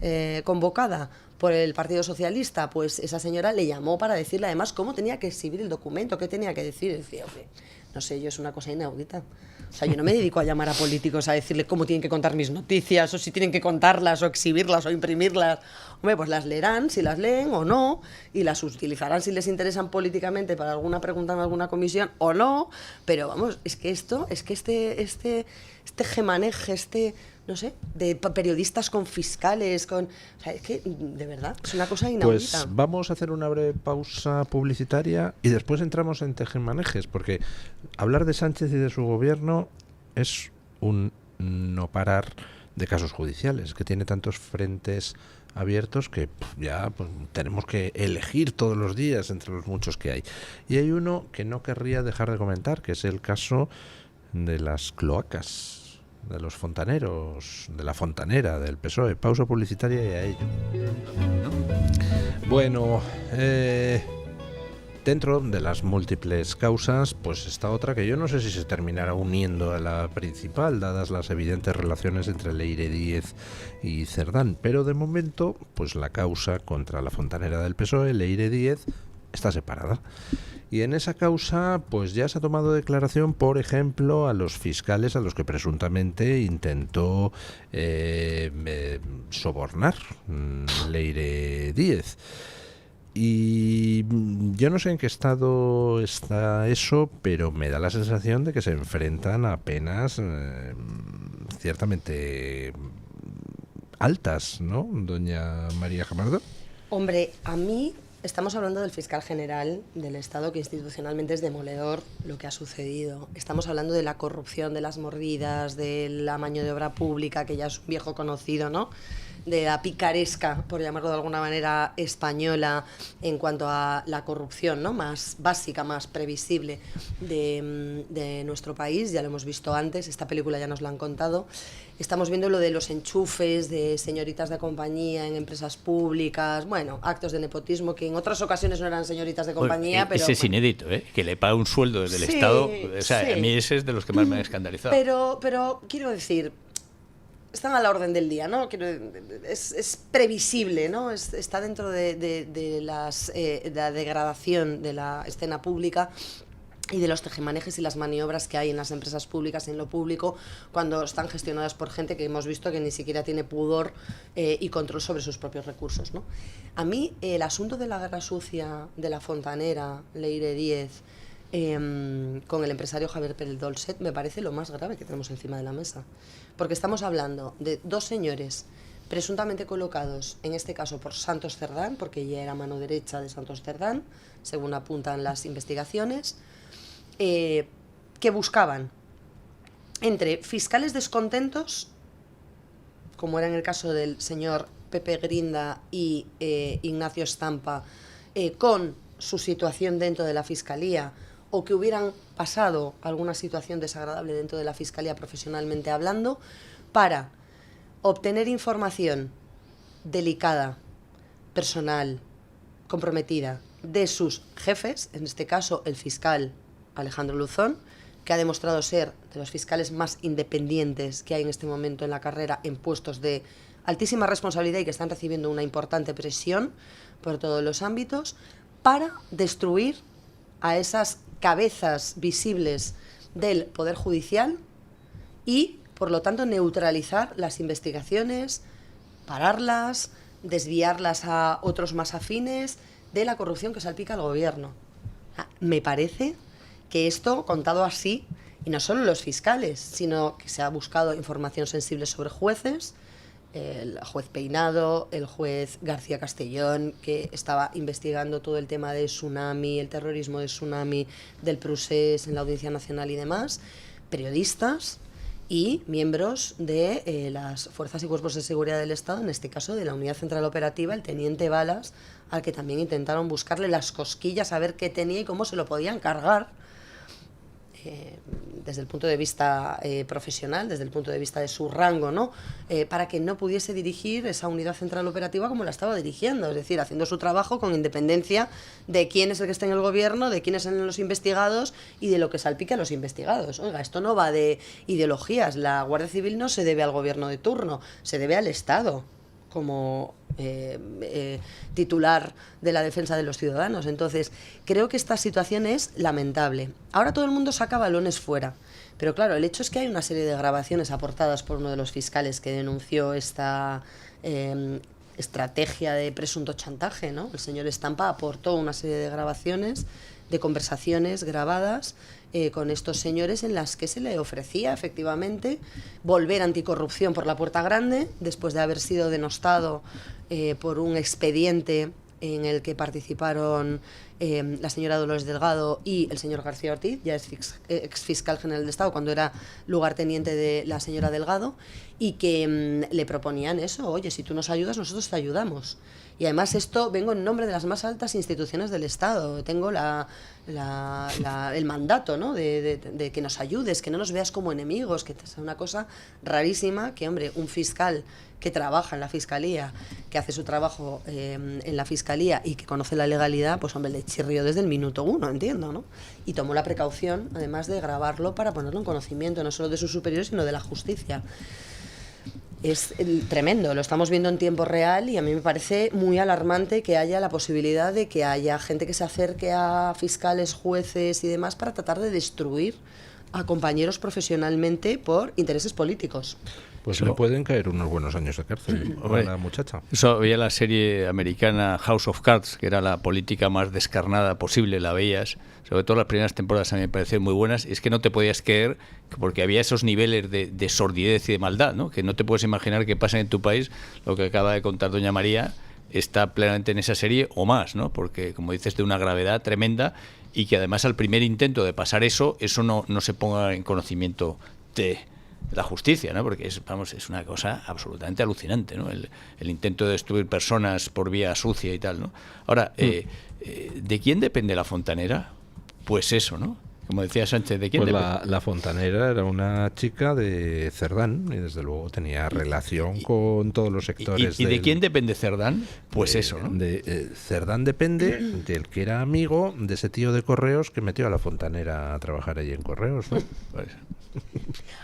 reconvocada por el Partido Socialista, pues esa señora le llamó para decirle además cómo tenía que exhibir el documento, qué tenía que decir. Y decía, hombre, no sé, yo es una cosa inaudita. O sea, yo no me dedico a llamar a políticos a decirle cómo tienen que contar mis noticias, o si tienen que contarlas, o exhibirlas, o imprimirlas. Hombre, pues las leerán, si las leen o no, y las utilizarán si les interesan políticamente para alguna pregunta en alguna comisión o no. Pero vamos, es que este gemaneje, no sé, de periodistas con fiscales, o sea, es que, de verdad, es una cosa inaudita. Pues vamos a hacer una breve pausa publicitaria y después entramos en tejemanejes, porque hablar de Sánchez y de su gobierno es un no parar de casos judiciales, que tiene tantos frentes abiertos que ya tenemos que elegir todos los días entre los muchos que hay. Y hay uno que no querría dejar de comentar, que es el caso de las cloacas, de los fontaneros, de la fontanera del PSOE. Pausa publicitaria y a ello. Bueno, dentro de las múltiples causas, pues está otra que yo no sé si se terminará uniendo a la principal, dadas las evidentes relaciones entre Leire Díez y Cerdán. Pero de momento, pues la causa contra la fontanera del PSOE, Leire Díez, está separada. Y en esa causa, pues ya se ha tomado declaración, por ejemplo, a los fiscales a los que presuntamente intentó sobornar Leire Díez. Y yo no sé en qué estado está eso, pero me da la sensación de que se enfrentan a penas ciertamente altas, ¿no, doña María Jamardo? Hombre, a mí... Estamos hablando del fiscal general del Estado, que institucionalmente es demoledor lo que ha sucedido. Estamos hablando de la corrupción, de las mordidas, del amaño de obra pública, que ya es un viejo conocido, ¿no? De la picaresca, por llamarlo de alguna manera, española en cuanto a la corrupción, ¿no? Más básica, más previsible de nuestro país. Ya lo hemos visto antes, esta película ya nos la han contado. Estamos viendo lo de los enchufes de señoritas de compañía en empresas públicas, bueno, actos de nepotismo que en otras ocasiones no eran señoritas de compañía, bueno, pero... Ese es inédito, que le paga un sueldo desde el Estado. O sea, sí. A mí ese es de los que más me ha escandalizado. Pero quiero decir, están a la orden del día, ¿no? Es previsible, ¿no? Está dentro de la degradación de la escena pública. y de los tejemanejes y las maniobras que hay en las empresas públicas, en lo público, cuando están gestionadas por gente que hemos visto que ni siquiera tiene pudor y control sobre sus propios recursos, ¿no? A mí el asunto de la guerra sucia de la Fontanera, Leire Díez, con el empresario Javier Pérez Dolcet, me parece lo más grave que tenemos encima de la mesa. Porque estamos hablando de dos señores presuntamente colocados, en este caso por Santos Cerdán, porque ella era mano derecha de Santos Cerdán, según apuntan las investigaciones, que buscaban entre fiscales descontentos, como era en el caso del señor Pepe Grinda y Ignacio Estampa, con su situación dentro de la Fiscalía, o que hubieran pasado alguna situación desagradable dentro de la Fiscalía profesionalmente hablando, para obtener información delicada, personal, comprometida, de sus jefes, en este caso el fiscal Alejandro Luzón, que ha demostrado ser de los fiscales más independientes que hay en este momento en la carrera, en puestos de altísima responsabilidad y que están recibiendo una importante presión por todos los ámbitos, para destruir a esas cabezas visibles del Poder Judicial y, por lo tanto, neutralizar las investigaciones, pararlas, desviarlas a otros más afines de la corrupción que salpica al gobierno. Me parece que esto, contado así, y no solo los fiscales, sino que se ha buscado información sensible sobre jueces, el juez Peinado, el juez García Castellón, que estaba investigando todo el tema de Tsunami, el terrorismo de Tsunami, del Procés en la Audiencia Nacional y demás, periodistas y miembros de las fuerzas y cuerpos de seguridad del Estado, en este caso de la Unidad Central Operativa, el teniente Balas, al que también intentaron buscarle las cosquillas a ver qué tenía y cómo se lo podían cargar, desde el punto de vista profesional, desde el punto de vista de su rango, ¿no? Para que no pudiese dirigir esa unidad central operativa como la estaba dirigiendo, es decir, haciendo su trabajo con independencia de quién es el que está en el gobierno, de quiénes son los investigados y de lo que salpica a los investigados. Oiga, esto no va de ideologías, la Guardia Civil no se debe al gobierno de turno, se debe al Estado como titular de la defensa de los ciudadanos. Entonces, creo que esta situación es lamentable. Ahora todo el mundo saca balones fuera, pero claro, el hecho es que hay una serie de grabaciones aportadas por uno de los fiscales que denunció esta estrategia de presunto chantaje, ¿no? El señor Estampa aportó una serie de grabaciones, de conversaciones grabadas con estos señores, en las que se le ofrecía efectivamente volver anticorrupción por la puerta grande, después de haber sido denostado por un expediente en el que participaron la señora Dolores Delgado y el señor García Ortiz, ya es ex fiscal general de Estado cuando era lugarteniente de la señora Delgado, y que le proponían eso: oye, si tú nos ayudas, nosotros te ayudamos. Y además esto vengo en nombre de las más altas instituciones del Estado, tengo el mandato, ¿no? de que nos ayudes, que no nos veas como enemigos, que es una cosa rarísima que, hombre, un fiscal que trabaja en la Fiscalía, que hace su trabajo en la Fiscalía y que conoce la legalidad, pues hombre, le chirrió desde el minuto 1, entiendo, ¿no? Y tomó la precaución, además, de grabarlo para ponerlo en conocimiento, no solo de sus superiores, sino de la justicia. Es tremendo, lo estamos viendo en tiempo real y a mí me parece muy alarmante que haya la posibilidad de que haya gente que se acerque a fiscales, jueces y demás para tratar de destruir a compañeros profesionalmente por intereses políticos. Pues le pueden caer unos buenos años de cárcel a la muchacha. Eso, veía la serie americana House of Cards, que era la política más descarnada posible, la veías. Sobre todo las primeras temporadas a mí me parecieron muy buenas. Y es que no te podías creer, porque había esos niveles de sordidez y de maldad, ¿no? Que no te puedes imaginar que pasa en tu país. Lo que acaba de contar doña María está plenamente en esa serie o más, ¿no? Porque, como dices, de una gravedad tremenda, y que además al primer intento de pasar eso no se ponga en conocimiento de la justicia, ¿no? Porque es una cosa absolutamente alucinante, ¿no? El intento de destruir personas por vía sucia y tal, ¿no? Ahora, ¿de quién depende la Fontanera? Pues eso, ¿no? Como decía Sánchez, ¿de quién depende? La Fontanera era una chica de Cerdán y desde luego tenía relación con todos los sectores. ¿Y de quién depende Cerdán? Pues eso, ¿no? Cerdán depende del que era amigo de ese tío de Correos que metió a la Fontanera a trabajar allí en Correos, ¿no? Pues.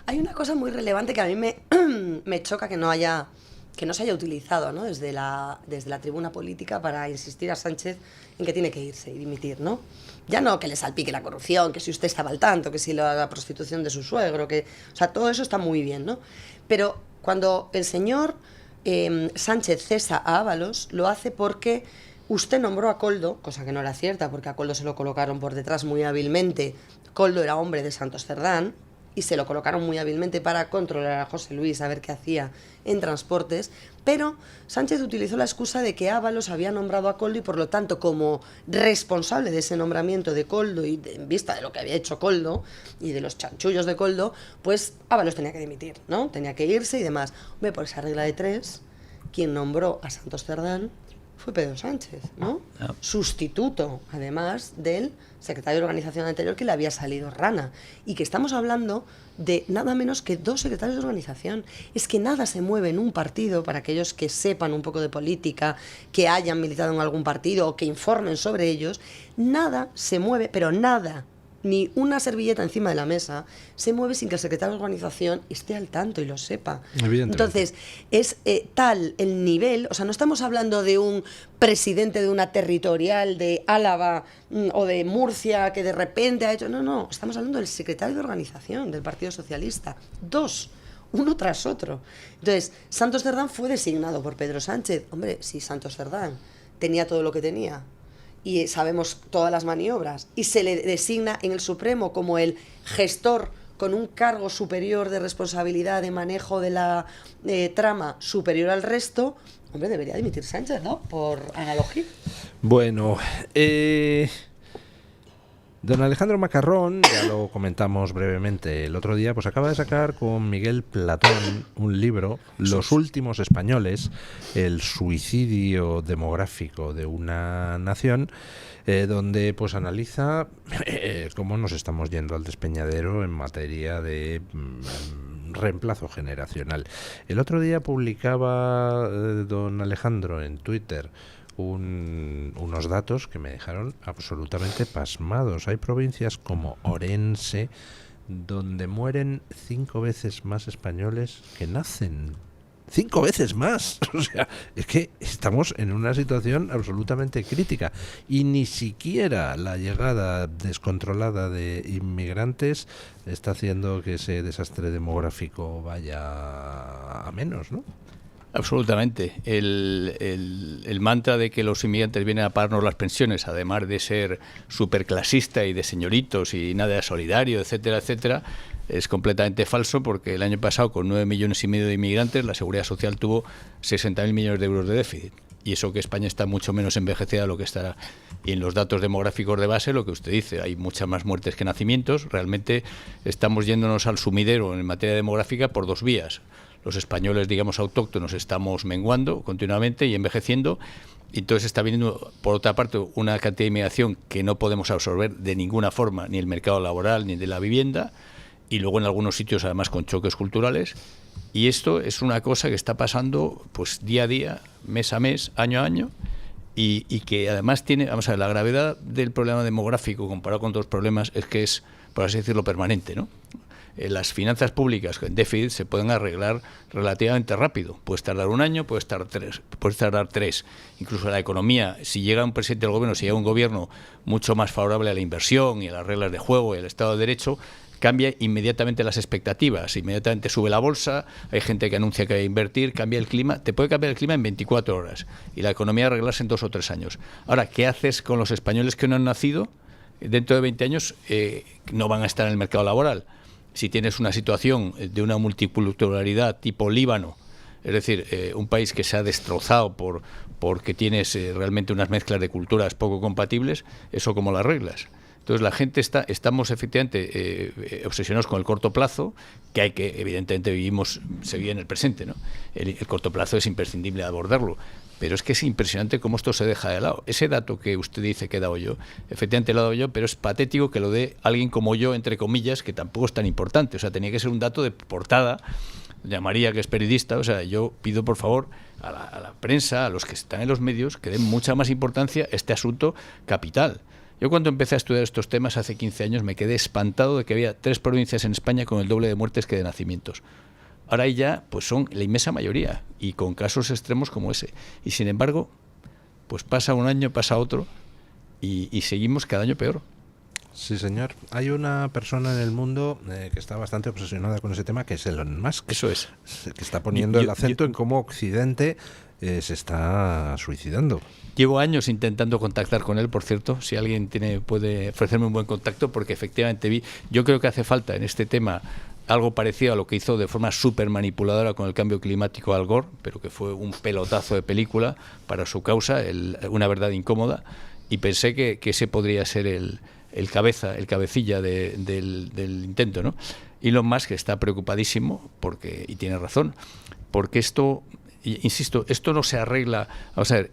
Hay una cosa muy relevante que a mí me choca que no haya que no se haya utilizado, ¿no?, desde la tribuna política para insistir a Sánchez en que tiene que irse y dimitir, ¿no? Ya no que le salpique la corrupción, que si usted estaba al tanto, que si la prostitución de su suegro, que, o sea, todo eso está muy bien, ¿no? Pero cuando el señor Sánchez cesa a Ábalos, lo hace porque usted nombró a Koldo, cosa que no era cierta, porque a Koldo se lo colocaron por detrás muy hábilmente. Koldo era hombre de Santos Cerdán, y se lo colocaron muy hábilmente para controlar a José Luis, a ver qué hacía en transportes, pero Sánchez utilizó la excusa de que Ábalos había nombrado a Koldo y por lo tanto, como responsable de ese nombramiento de Koldo y en vista de lo que había hecho Koldo y de los chanchullos de Koldo, pues Ábalos tenía que dimitir, ¿no? Tenía que irse y demás. Hombre, por esa regla de tres, quien nombró a Santos Cerdán fue Pedro Sánchez, ¿no? Sustituto, además, del secretario de organización anterior que le había salido rana. Y que estamos hablando de nada menos que 2 secretarios de organización. Es que nada se mueve en un partido, para aquellos que sepan un poco de política, que hayan militado en algún partido o que informen sobre ellos, nada se mueve, pero nada, ni una servilleta encima de la mesa, se mueve sin que el secretario de organización esté al tanto y lo sepa. Entonces, es tal el nivel, o sea, no estamos hablando de un presidente de una territorial de Álava o de Murcia que de repente ha hecho... No, estamos hablando del secretario de organización del Partido Socialista. 2, uno tras otro. Entonces, Santos Cerdán fue designado por Pedro Sánchez. Hombre, si Santos Cerdán tenía todo lo que tenía y sabemos todas las maniobras, y se le designa en el Supremo como el gestor con un cargo superior de responsabilidad de manejo de la trama superior al resto, hombre, debería dimitir Sánchez, ¿no? Por analogía. Bueno, don Alejandro Macarrón, ya lo comentamos brevemente el otro día, pues acaba de sacar con Miguel Platón un libro, Los últimos españoles, el suicidio demográfico de una nación, donde pues analiza cómo nos estamos yendo al despeñadero en materia de reemplazo generacional. El otro día publicaba don Alejandro en Twitter unos datos que me dejaron absolutamente pasmados. Hay provincias como Orense donde mueren 5 veces más españoles que nacen. 5 veces más. O sea, es que estamos en una situación absolutamente crítica y ni siquiera la llegada descontrolada de inmigrantes está haciendo que ese desastre demográfico vaya a menos, ¿no? Absolutamente. El mantra de que los inmigrantes vienen a pagarnos las pensiones, además de ser superclasista y de señoritos y nada solidario, etcétera, etcétera, es completamente falso, porque el año pasado, con 9,5 millones de inmigrantes, la Seguridad Social tuvo 60.000 millones de euros de déficit. Y eso que España está mucho menos envejecida de lo que estará. Y en los datos demográficos de base, lo que usted dice, hay muchas más muertes que nacimientos. Realmente estamos yéndonos al sumidero en materia demográfica por 2 vías. Los españoles, digamos, autóctonos, estamos menguando continuamente y envejeciendo. Y entonces está viniendo, por otra parte, una cantidad de inmigración que no podemos absorber de ninguna forma, ni el mercado laboral, ni de la vivienda. Y luego en algunos sitios, además, con choques culturales. Y esto es una cosa que está pasando pues día a día, mes a mes, año a año, y que además tiene, vamos a ver, la gravedad del problema demográfico comparado con otros problemas es que es, por así decirlo, permanente, ¿no? Las finanzas públicas en déficit se pueden arreglar relativamente rápido. Puedes tardar 1 año, puedes tardar 3. Incluso la economía, si llega un presidente del gobierno, si llega un gobierno mucho más favorable a la inversión y a las reglas de juego y al Estado de Derecho, cambia inmediatamente las expectativas, inmediatamente sube la bolsa, hay gente que anuncia que va a invertir, cambia el clima, te puede cambiar el clima en 24 horas y la economía arreglarse en 2 o 3 años. Ahora, ¿qué haces con los españoles que no han nacido? Dentro de 20 años no van a estar en el mercado laboral. Si tienes una situación de una multiculturalidad tipo Líbano, es decir, un país que se ha destrozado porque tienes realmente unas mezclas de culturas poco compatibles, ¿eso cómo lo arreglas? Entonces la gente estamos efectivamente obsesionados con el corto plazo, que evidentemente se vive en el presente, ¿no? El corto plazo es imprescindible abordarlo, pero es que es impresionante cómo esto se deja de lado. Ese dato que usted dice que he dado yo, efectivamente lo he dado yo, pero es patético que lo dé alguien como yo, entre comillas, que tampoco es tan importante. O sea, tenía que ser un dato de portada. Doña María, que es periodista, o sea, yo pido por favor a la prensa, a los que están en los medios, que den mucha más importancia a este asunto capital. Yo cuando empecé a estudiar estos temas hace 15 años me quedé espantado de que había 3 provincias en España con el doble de muertes que de nacimientos. ahora ya pues son la inmensa mayoría, y con casos extremos como ese. Y sin embargo, pues pasa un año, pasa otro, y seguimos cada año peor. Sí, señor. Hay una persona en el mundo que está bastante obsesionada con ese tema, que es Elon Musk. Eso es. Que está poniendo el acento en cómo Occidente se está suicidando. Llevo años intentando contactar con él, por cierto, si alguien puede ofrecerme un buen contacto, porque efectivamente yo creo que hace falta en este tema algo parecido a lo que hizo de forma súper manipuladora con el cambio climático Al Gore, pero que fue un pelotazo de película para su causa, una verdad incómoda, y pensé que ese podría ser el cabecilla del intento, ¿no? Elon Musk está preocupadísimo, y tiene razón, porque esto, insisto, esto no se arregla. Vamos a ver,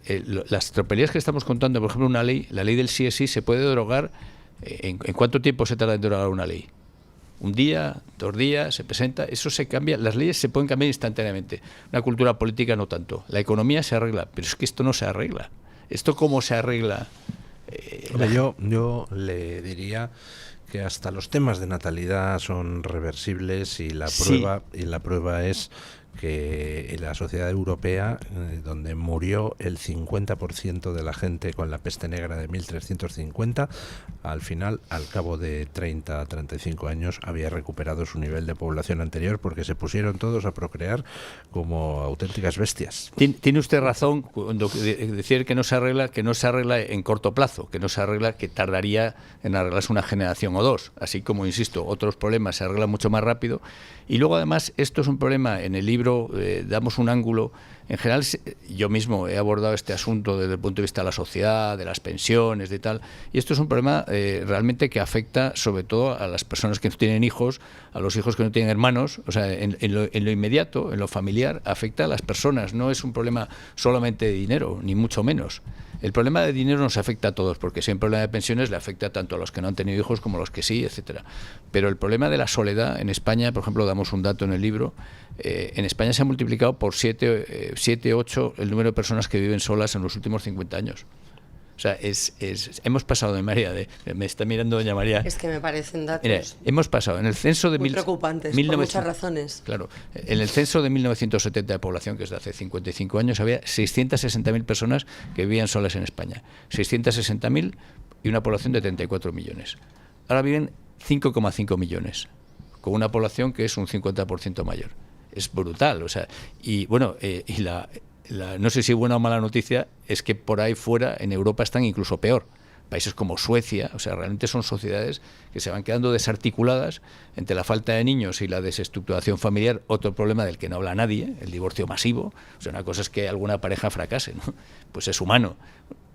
las tropelías que estamos contando, por ejemplo, la ley del sí es sí, se puede derogar. ¿En cuánto tiempo se tarda en derogar una ley? Un día, 2 días, se presenta, eso se cambia, las leyes se pueden cambiar instantáneamente. Una cultura política no tanto. La economía se arregla, pero es que esto no se arregla. ¿Esto cómo se arregla? Yo le diría que hasta los temas de natalidad son reversibles, y la prueba es que en la sociedad europea, donde murió el 50% de la gente con la peste negra de 1350, al final, al cabo de 30 a 35 años, había recuperado su nivel de población anterior, porque se pusieron todos a procrear como auténticas bestias. Tiene usted razón cuando decir que no se arregla en corto plazo, que no se arregla, que tardaría en arreglarse una generación o dos, así como, insisto, otros problemas se arreglan mucho más rápido. Y luego, además, esto es un problema. En el libro damos un ángulo. En general, yo mismo he abordado este asunto desde el punto de vista de la sociedad, de las pensiones, de tal. Y esto es un problema realmente que afecta sobre todo a las personas que no tienen hijos, a los hijos que no tienen hermanos. O sea, en lo inmediato, en lo familiar, afecta a las personas. No es un problema solamente de dinero, ni mucho menos. El problema de dinero nos afecta a todos, porque si hay un problema de pensiones le afecta tanto a los que no han tenido hijos como a los que sí, etcétera. Pero el problema de la soledad en España, por ejemplo, damos un dato en el libro, en España se ha multiplicado por 7, 8 el número de personas que viven solas en los últimos 50 años. O sea, hemos pasado de María, me está mirando doña María. Es que me parecen datos. Mira, hemos pasado en el censo de muy preocupantes, por muchas razones. Claro, en el censo de 1970 de población, que es de hace 55 años, había 660.000 personas que vivían solas en España. 660.000 y una población de 34 millones. Ahora viven 5,5 millones, con una población que es un 50% mayor. Es brutal, o sea, y bueno, no sé si buena o mala noticia es que por ahí fuera en Europa están incluso peor. Países como Suecia, o sea, realmente son sociedades que se van quedando desarticuladas entre la falta de niños y la desestructuración familiar, otro problema del que no habla nadie, el divorcio masivo. O sea, una cosa es que alguna pareja fracase, ¿no? Pues es humano.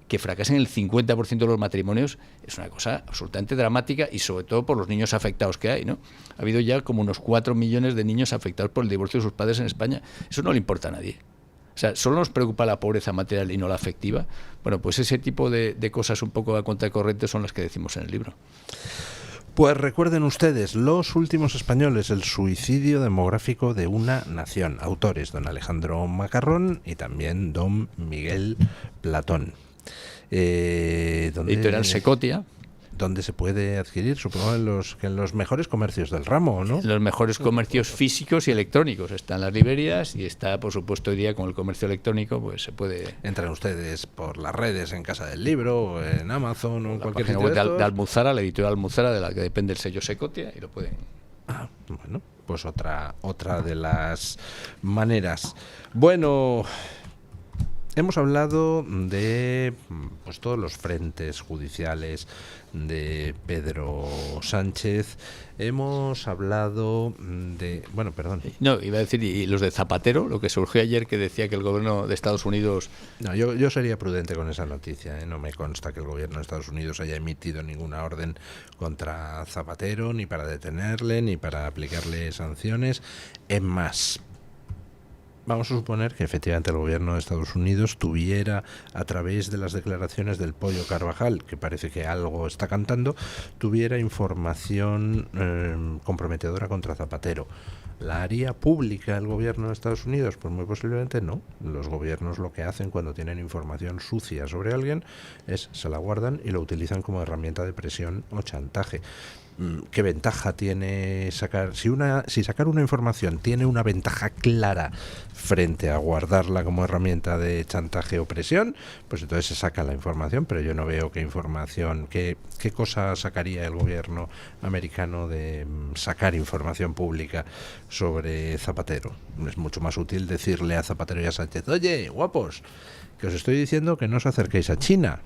Que fracasen el 50% de los matrimonios es una cosa absolutamente dramática, y sobre todo por los niños afectados que hay, ¿no? Ha habido ya como unos 4 millones de niños afectados por el divorcio de sus padres en España. Eso no le importa a nadie. O sea, solo nos preocupa la pobreza material y no la afectiva. Bueno, pues ese tipo de cosas un poco a contracorriente son las que decimos en el libro. Pues recuerden ustedes, Los últimos españoles, el suicidio demográfico de una nación. Autores, don Alejandro Macarrón y también don Miguel Platón. Editorial Secotia. ¿Dónde se puede adquirir? Supongo en los mejores comercios del ramo, ¿no? Los mejores comercios físicos y electrónicos. Están las librerías y está, por supuesto, hoy día con el comercio electrónico, pues se puede... Entran ustedes por las redes, en Casa del Libro, o en Amazon o en cualquier sitio de Almuzara, la editorial Almuzara, de la que depende el sello Secotia, y lo pueden... Bueno, pues otra de las maneras. Bueno... Hemos hablado de pues todos los frentes judiciales de Pedro Sánchez. Hemos hablado de... Bueno, perdón. No, iba a decir, y los de Zapatero, lo que surgió ayer, que decía que el gobierno de Estados Unidos... No, yo sería prudente con esa noticia, ¿eh? No me consta que el gobierno de Estados Unidos haya emitido ninguna orden contra Zapatero, ni para detenerle, ni para aplicarle sanciones. Es más... Vamos a suponer que efectivamente el gobierno de Estados Unidos tuviera, a través de las declaraciones del Pollo Carvajal, que parece que algo está cantando, tuviera información comprometedora contra Zapatero. ¿La haría pública el gobierno de Estados Unidos? Pues muy posiblemente no. Los gobiernos lo que hacen cuando tienen información sucia sobre alguien es se la guardan y lo utilizan como herramienta de presión o chantaje. ¿qué ventaja tiene sacar? Si sacar una información tiene una ventaja clara frente a guardarla como herramienta de chantaje o presión, pues entonces se saca la información, pero yo no veo qué información, qué cosa sacaría el gobierno americano de sacar información pública sobre Zapatero. Es mucho más útil decirle a Zapatero y a Sánchez: oye, guapos, que os estoy diciendo que no os acerquéis a China.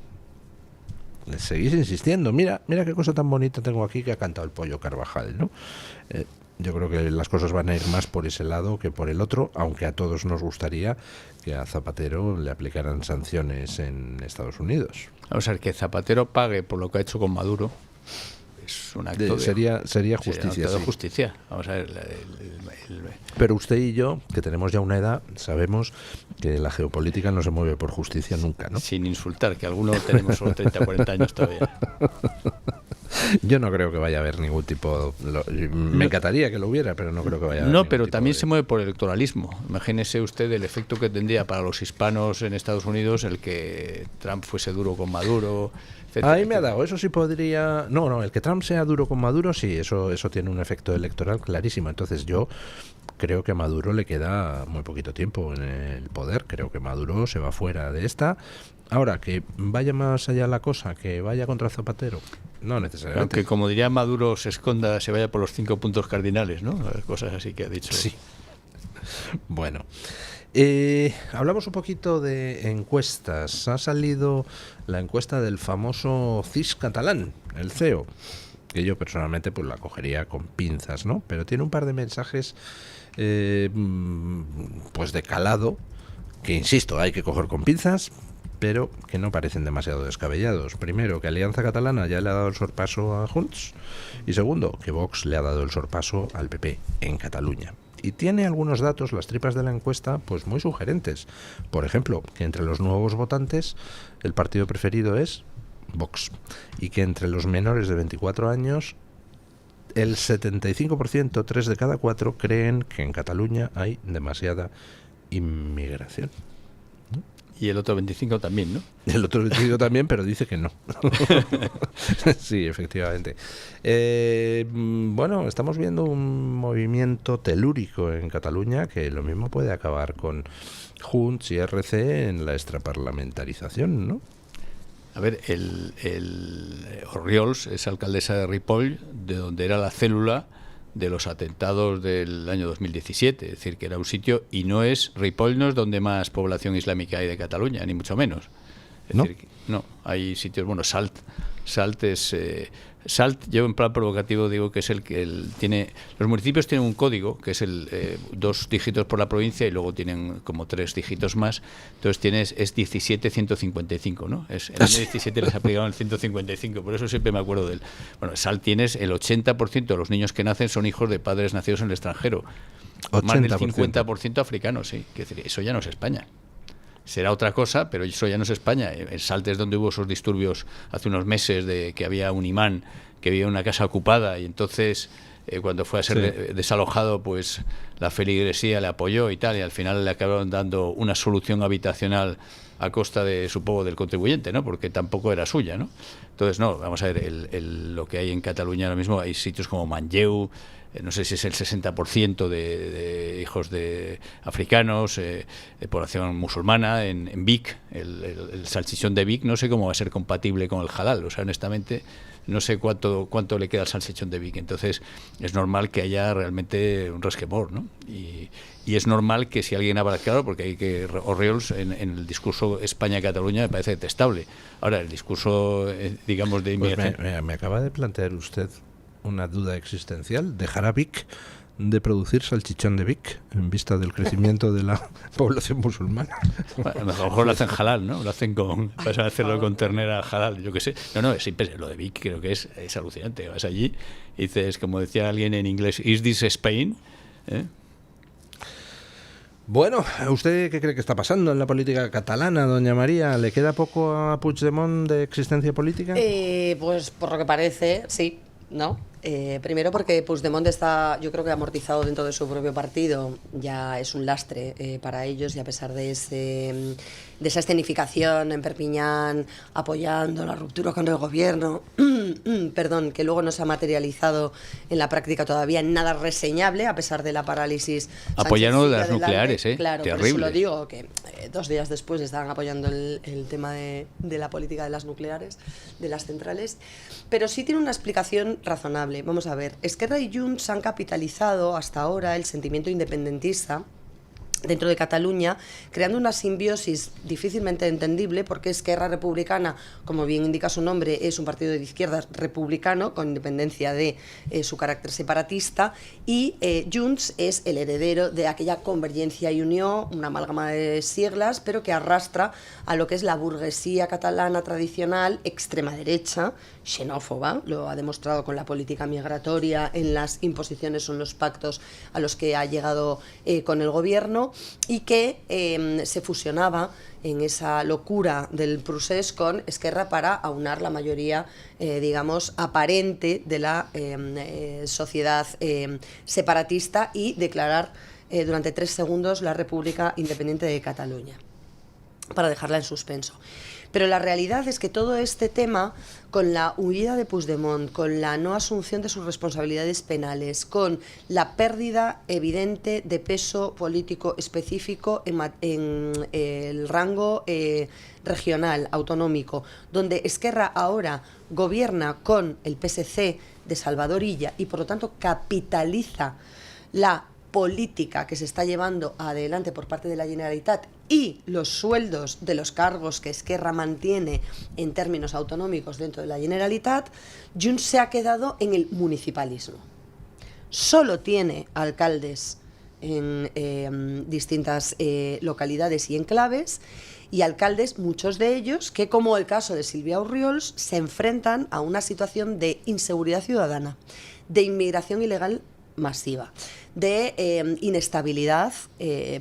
Les seguís insistiendo. Mira qué cosa tan bonita tengo aquí que ha cantado el Pollo Carvajal, ¿no? Yo creo que las cosas van a ir más por ese lado que por el otro, aunque a todos nos gustaría que a Zapatero le aplicaran sanciones en Estados Unidos. Vamos a ver, que Zapatero pague por lo que ha hecho con Maduro es un acto sería justicia. Sería un acto de sí. justicia. Vamos a ver, Pero usted y yo, que tenemos ya una edad, sabemos que la geopolítica no se mueve por justicia nunca, ¿no? Sin insultar, que algunos tenemos solo 30 o 40 años todavía. Yo no creo que vaya a haber ningún tipo... me encantaría que lo hubiera, pero no creo que vaya a haber No, ningún pero tipo también de... se mueve por electoralismo. Imagínese usted el efecto que tendría para los hispanos en Estados Unidos el que Trump fuese duro con Maduro, etcétera. Ahí me ha dado, eso sí podría... No, el que Trump sea duro con Maduro, sí, eso tiene un efecto electoral clarísimo. Entonces yo creo que a Maduro le queda muy poquito tiempo en el poder. Creo que Maduro se va fuera de esta. Ahora, que vaya más allá la cosa, que vaya contra Zapatero, no necesariamente. Aunque, como diría Maduro, se vaya por los 5 puntos cardinales, ¿no? Cosas así que ha dicho. Sí. Bueno, hablamos un poquito de encuestas. Ha salido la encuesta del famoso CIS catalán, el CEO, que yo personalmente pues la cogería con pinzas, ¿no? Pero tiene un par de mensajes pues de calado, que insisto, hay que coger con pinzas, pero que no parecen demasiado descabellados. Primero, que Alianza Catalana ya le ha dado el sorpaso a Junts, y segundo, que Vox le ha dado el sorpaso al PP en Cataluña. Y tiene algunos datos, las tripas de la encuesta, pues muy sugerentes. Por ejemplo, que entre los nuevos votantes el partido preferido es Vox, y que entre los menores de 24 años el 75%, 3 de cada 4, creen que en Cataluña hay demasiada inmigración. Y el otro 25 también, ¿no? El otro 25 también, pero dice que no. Sí, efectivamente. Bueno, estamos viendo un movimiento telúrico en Cataluña que lo mismo puede acabar con Junts y RC en la extraparlamentarización, ¿no? A ver, Orriols es alcaldesa de Ripoll, de donde era la célula de los atentados del año 2017, es decir, que era un sitio, y Ripoll no es donde más población islámica hay de Cataluña, ni mucho menos. Es ¿No? decir, no, hay sitios, bueno, Salt es... Salt, yo en plan provocativo digo que es el que tiene... Los municipios tienen un código, que es 2 dígitos por la provincia, y luego tienen como 3 dígitos más. Entonces es 17.155, ¿no? En el año 17 les aplicaron el 155, por eso siempre me acuerdo de él. Bueno, Salt tienes el 80% de los niños que nacen son hijos de padres nacidos en el extranjero. 80%. Más del 50% africanos, sí. Es decir, eso ya no es España. Será otra cosa, pero eso ya no es España. En Salt es donde hubo esos disturbios hace unos meses de que había un imán que vivía en una casa ocupada, y entonces cuando fue a ser desalojado, pues la feligresía le apoyó y tal, y al final le acabaron dando una solución habitacional a costa de, supongo, del contribuyente, ¿no? Porque tampoco era suya, ¿no? Entonces, no, vamos a ver, lo que hay en Cataluña ahora mismo, hay sitios como Manlleu, no sé si es el 60% de hijos de africanos, de población musulmana, en Vic, el salchichón de Vic, no sé cómo va a ser compatible con el halal, o sea, honestamente, no sé cuánto le queda al salchichón de Vic. Entonces, es normal que haya realmente un resquemor, ¿no? Y es normal que si alguien habla claro, porque Orriols en el discurso España-Cataluña me parece detestable. Ahora, el discurso, digamos, de inmigración... Pues me acaba de plantear usted una duda existencial. ¿Dejará Vic de producir salchichón de Vic en vista del crecimiento de la población musulmana? Bueno, a lo mejor lo hacen halal, ¿no? Lo hacen vas a hacerlo con ternera halal, yo qué sé. No, lo de Vic creo que es alucinante. Vas allí y dices, como decía alguien en inglés, ¿Is this Spain? Bueno, ¿usted qué cree que está pasando en la política catalana, doña María? ¿Le queda poco a Puigdemont de existencia política? Pues por lo que parece, sí, ¿no? Primero porque Puigdemont está, yo creo que amortizado dentro de su propio partido, ya es un lastre para ellos, y a pesar de esa escenificación en Perpiñán apoyando la ruptura con el gobierno perdón, que luego no se ha materializado en la práctica todavía en nada reseñable, a pesar de la parálisis. Apoyando de las nucleares, claro, terrible. por eso lo digo, que 2 días después estaban apoyando el tema de la política de las nucleares, de las centrales, pero sí tiene una explicación razonable. Vamos a ver, Esquerra y Junts han capitalizado hasta ahora el sentimiento independentista dentro de Cataluña, creando una simbiosis difícilmente entendible, porque Esquerra Republicana, como bien indica su nombre, es un partido de izquierdas republicano, con independencia de su carácter separatista, y Junts es el heredero de aquella Convergencia y Unió, una amálgama de siglas, pero que arrastra a lo que es la burguesía catalana tradicional, extrema derecha, xenófoba, lo ha demostrado con la política migratoria, en las imposiciones o en los pactos a los que ha llegado con el gobierno, y que se fusionaba en esa locura del procés con Esquerra para aunar la mayoría, digamos, aparente de la sociedad separatista y declarar durante 3 segundos la República Independiente de Cataluña, para dejarla en suspenso. Pero la realidad es que todo este tema, con la huida de Puigdemont, con la no asunción de sus responsabilidades penales, con la pérdida evidente de peso político específico en el rango regional, autonómico, donde Esquerra ahora gobierna con el PSC de Salvador Illa y por lo tanto capitaliza la política que se está llevando adelante por parte de la Generalitat y los sueldos de los cargos que Esquerra mantiene en términos autonómicos dentro de la Generalitat, Junts se ha quedado en el municipalismo. Solo tiene alcaldes en distintas localidades y enclaves, y alcaldes, muchos de ellos, que como el caso de Silvia Orriols, se enfrentan a una situación de inseguridad ciudadana, de inmigración ilegal masiva, de inestabilidad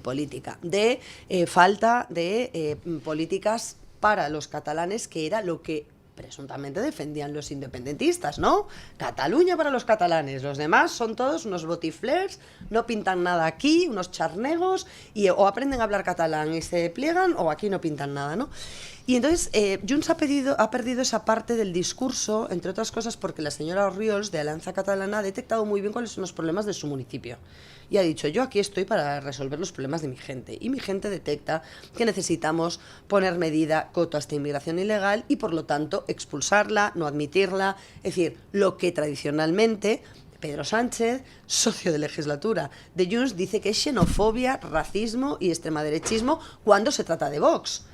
política, de falta de políticas para los catalanes, que era lo que presuntamente defendían los independentistas, ¿no? Cataluña para los catalanes, los demás son todos unos botiflers, no pintan nada aquí, unos charnegos, y o aprenden a hablar catalán y se pliegan, o aquí no pintan nada, ¿no? Y entonces Junts ha perdido esa parte del discurso, entre otras cosas porque la señora Orriols, de Alianza Catalana, ha detectado muy bien cuáles son los problemas de su municipio. Y ha dicho, yo aquí estoy para resolver los problemas de mi gente. Y mi gente detecta que necesitamos poner medida coto a esta inmigración ilegal y, por lo tanto, expulsarla, no admitirla. Es decir, lo que tradicionalmente Pedro Sánchez, socio de legislatura de Junts, dice que es xenofobia, racismo y extremaderechismo cuando se trata de Vox.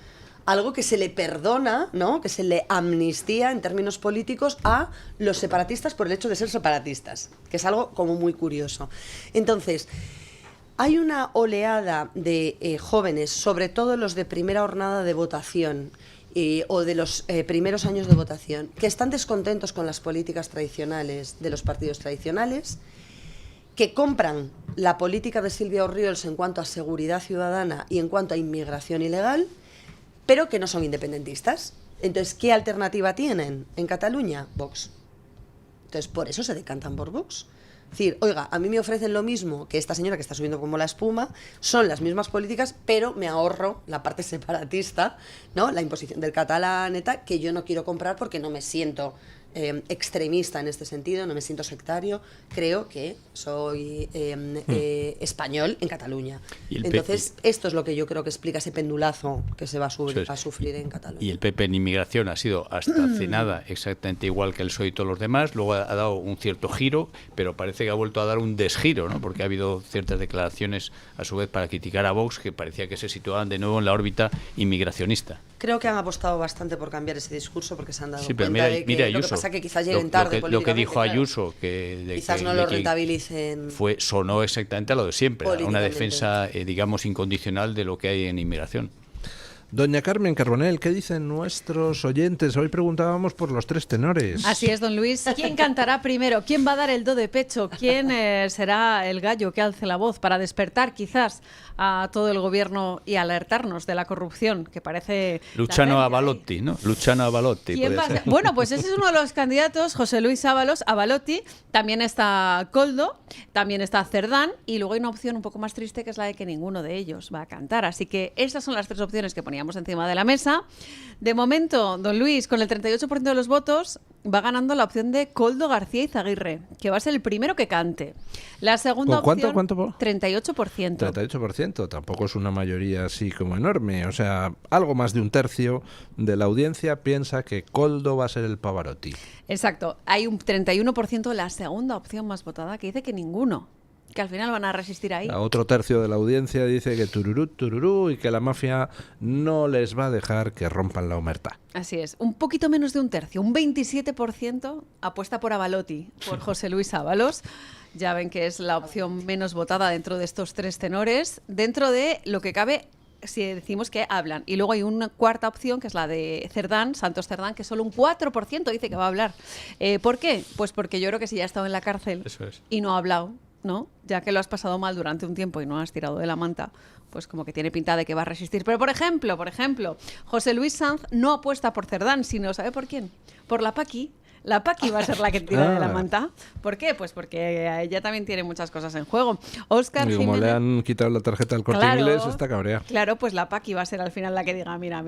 Algo que se le perdona, ¿no?, que se le amnistía en términos políticos a los separatistas por el hecho de ser separatistas, que es algo como muy curioso. Entonces, hay una oleada de jóvenes, sobre todo los de primera jornada de votación o de los primeros años de votación, que están descontentos con las políticas tradicionales de los partidos tradicionales, que compran la política de Silvia Orriols en cuanto a seguridad ciudadana y en cuanto a inmigración ilegal, pero que no son independentistas. Entonces, ¿qué alternativa tienen en Cataluña? Vox. Entonces, por eso se decantan por Vox. Es decir, oiga, a mí me ofrecen lo mismo que esta señora que está subiendo como la espuma, son las mismas políticas, pero me ahorro la parte separatista, ¿no?, la imposición del catalán, que yo no quiero comprar porque no me siento extremista en este sentido, no me siento sectario, creo que soy español en Cataluña. Entonces, esto es lo que yo creo que explica ese pendulazo que se va a sufrir en Cataluña. Y el PP en inmigración ha sido hasta hace nada exactamente igual que el PSOE y todos los demás, luego ha dado un cierto giro, pero parece que ha vuelto a dar un desgiro, ¿no?, porque ha habido ciertas declaraciones a su vez para criticar a Vox que parecía que se situaban de nuevo en la órbita inmigracionista. Creo que han apostado bastante por cambiar ese discurso porque se han dado cuenta mira, de que mira, lo que pasa es que quizás lleguen tarde lo que dijo claro. Ayuso, quizás no lo rentabilicen. Sonó exactamente a lo de siempre, a una defensa, digamos, incondicional de lo que hay en inmigración. Doña Carmen Carbonell, ¿qué dicen nuestros oyentes? Hoy preguntábamos por los 3 tenores. Así es, don Luis. ¿Quién cantará primero? ¿Quién va a dar el do de pecho? ¿Quién será el gallo que alce la voz para despertar quizás a todo el gobierno y alertarnos de la corrupción que parece... Luciano Avalotti, ¿no? Luciano Avalotti. Bueno, pues ese es uno de los candidatos, José Luis Ábalos, Avalotti. También está Koldo, también está Cerdán, y luego hay una opción un poco más triste, que es la de que ninguno de ellos va a cantar. Así que esas son las 3 opciones que poníamos encima de la mesa. De momento, don Luis, con el 38% de los votos, va ganando la opción de Koldo García Izaguirre, que va a ser el primero que cante. La segunda opción, ¿Cuánto? 38%. 38%, tampoco es una mayoría así como enorme. O sea, algo más de un tercio de la audiencia piensa que Koldo va a ser el Pavarotti. Exacto. Hay un 31% la segunda opción más votada que dice que ninguno. Que al final van a resistir ahí. A otro tercio de la audiencia dice que tururú y que la mafia no les va a dejar que rompan la omertá. Así es, un poquito menos de un tercio, un 27% apuesta por Avalotti, por José Luis Ábalos. Ya ven que es la opción menos votada dentro de estos tres tenores, dentro de lo que cabe si decimos que hablan. Y luego hay una cuarta opción, que es la de Cerdán, Santos Cerdán, que solo un 4% dice que va a hablar. ¿Por qué? Pues porque yo creo que si ya ha estado en la cárcel y no ha hablado, ¿no? Ya que lo has pasado mal durante un tiempo y no has tirado de la manta, pues como que tiene pinta de que va a resistir. Pero por ejemplo, José Luis Sanz no apuesta por Cerdán, sino ¿sabe por quién? Por la Paqui. La Paqui va a ser la que tira de la manta. ¿Por qué? Pues porque ella también tiene muchas cosas en juego. Óscar Y como Jiménez, le han quitado la tarjeta al Corte Inglés, está cabreada. Claro, pues la Paqui va a ser al final la que diga, mira,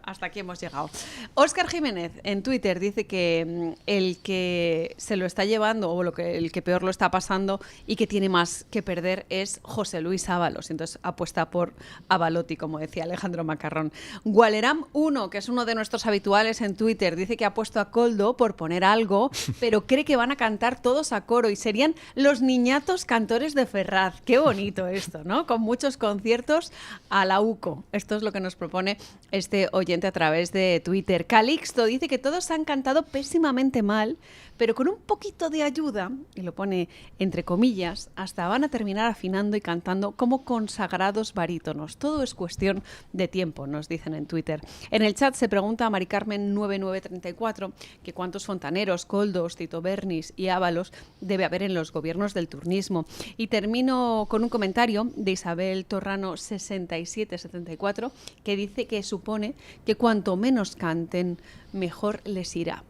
hasta aquí hemos llegado. Óscar Jiménez en Twitter dice que el que se lo está llevando, o el que peor lo está pasando y que tiene más que perder es José Luis Ábalos. Entonces apuesta por Avalotti, como decía Alejandro Macarrón. Gualeram 1, que es uno de nuestros habituales en Twitter, dice que ha puesto a Koldo por poner algo, pero cree que van a cantar todos a coro y serían los niñatos cantores de Ferraz. Qué bonito esto, ¿no? Con muchos conciertos a la UCO. Esto es lo que nos propone este oyente a través de Twitter. Calixto dice que todos han cantado pésimamente mal, pero con un poquito de ayuda, y lo pone entre comillas, hasta van a terminar afinando y cantando como consagrados barítonos. Todo es cuestión de tiempo, nos dicen en Twitter. En el chat se pregunta a Mari Carmen 9934 que cuántos fontaneros, Koldos, Tito Bernis y Ábalos debe haber en los gobiernos del turnismo. Y termino con un comentario de Isabel Torrano 6774 que dice que supone que cuanto menos canten, mejor les irá.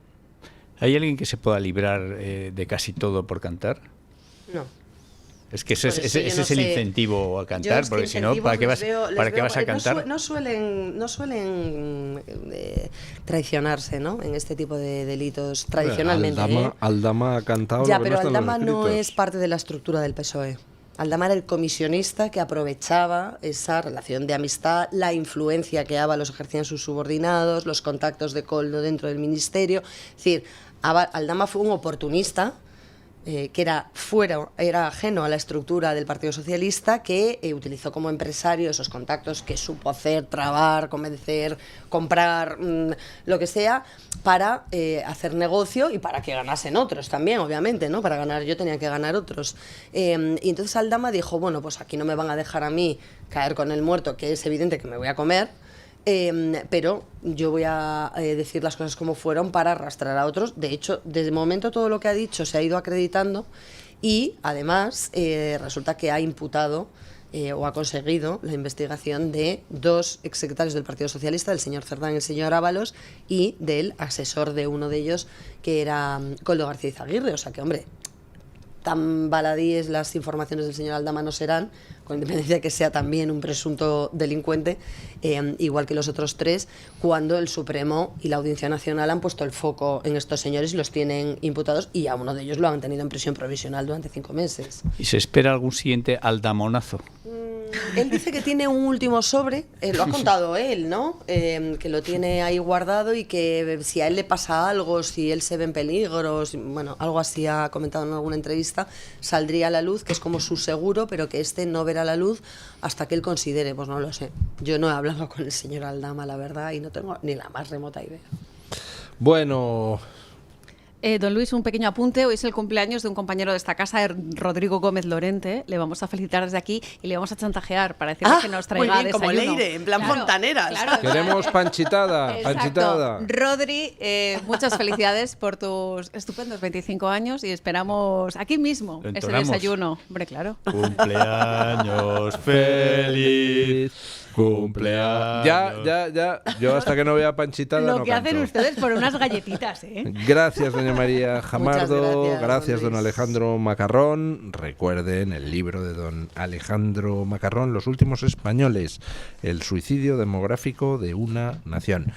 ¿Hay alguien que se pueda librar de casi todo por cantar? No. Es que ese es el incentivo a cantar, porque si no, ¿para qué vas a cantar? No suelen traicionarse, ¿no? En este tipo de delitos tradicionalmente. Aldama ha cantado. Ya, pero Aldama no es parte de la estructura del PSOE. Aldama era el comisionista que aprovechaba esa relación de amistad, la influencia que Ábalos ejercían sus subordinados, los contactos de Koldo dentro del ministerio. Es decir, Aldama fue un oportunista que era ajeno a la estructura del Partido Socialista, que utilizó como empresario esos contactos que supo hacer, trabar, convencer, comprar, lo que sea, para hacer negocio y para que ganasen otros también, obviamente, ¿no? Para ganar yo tenía que ganar otros. Y entonces Aldama dijo, bueno, pues aquí no me van a dejar a mí caer con el muerto, que es evidente que me voy a comer, pero yo voy a decir las cosas como fueron para arrastrar a otros. De hecho, desde el momento todo lo que ha dicho se ha ido acreditando y además resulta que ha imputado o ha conseguido la investigación de dos exsecretarios del Partido Socialista, del señor Cerdán y el señor Ábalos, y del asesor de uno de ellos, que era Koldo García Izaguirre. O sea que, hombre, tan baladíes las informaciones del señor Aldama no serán, con independencia de que sea también un presunto delincuente, igual que los otros tres, cuando el Supremo y la Audiencia Nacional han puesto el foco en estos señores y los tienen imputados, y a uno de ellos lo han tenido en prisión provisional durante 5 meses. ¿Y se espera algún siguiente aldamonazo? Él dice que tiene un último sobre, lo ha contado él, ¿no? Que lo tiene ahí guardado y que si a él le pasa algo, si él se ve en peligro, bueno, algo así ha comentado en alguna entrevista, saldría a la luz, que es como su seguro, pero que este no verá la luz hasta que él considere. Pues no lo sé. Yo no he hablado con el señor Aldama, la verdad, y no tengo ni la más remota idea. Bueno... Don Luis, un pequeño apunte. Hoy es el cumpleaños de un compañero de esta casa, Rodrigo Gómez Lorente. Le vamos a felicitar desde aquí y le vamos a chantajear para decirle que nos traiga muy bien, desayuno. como Leire, en plan fontaneras. Claro. Queremos panchitada, panchitada. Rodri, muchas felicidades por tus estupendos 25 años y esperamos aquí mismo ese desayuno. Hombre, claro. Cumpleaños feliz. Cumpleaños. Ya. Yo hasta que no vea panchitada Lo no que canto. hacen ustedes por unas galletitas, ¿eh? Gracias, doña María Jamardo. Gracias, don Luis. Alejandro Macarrón. Recuerden el libro de don Alejandro Macarrón, Los últimos españoles, el suicidio demográfico de una nación.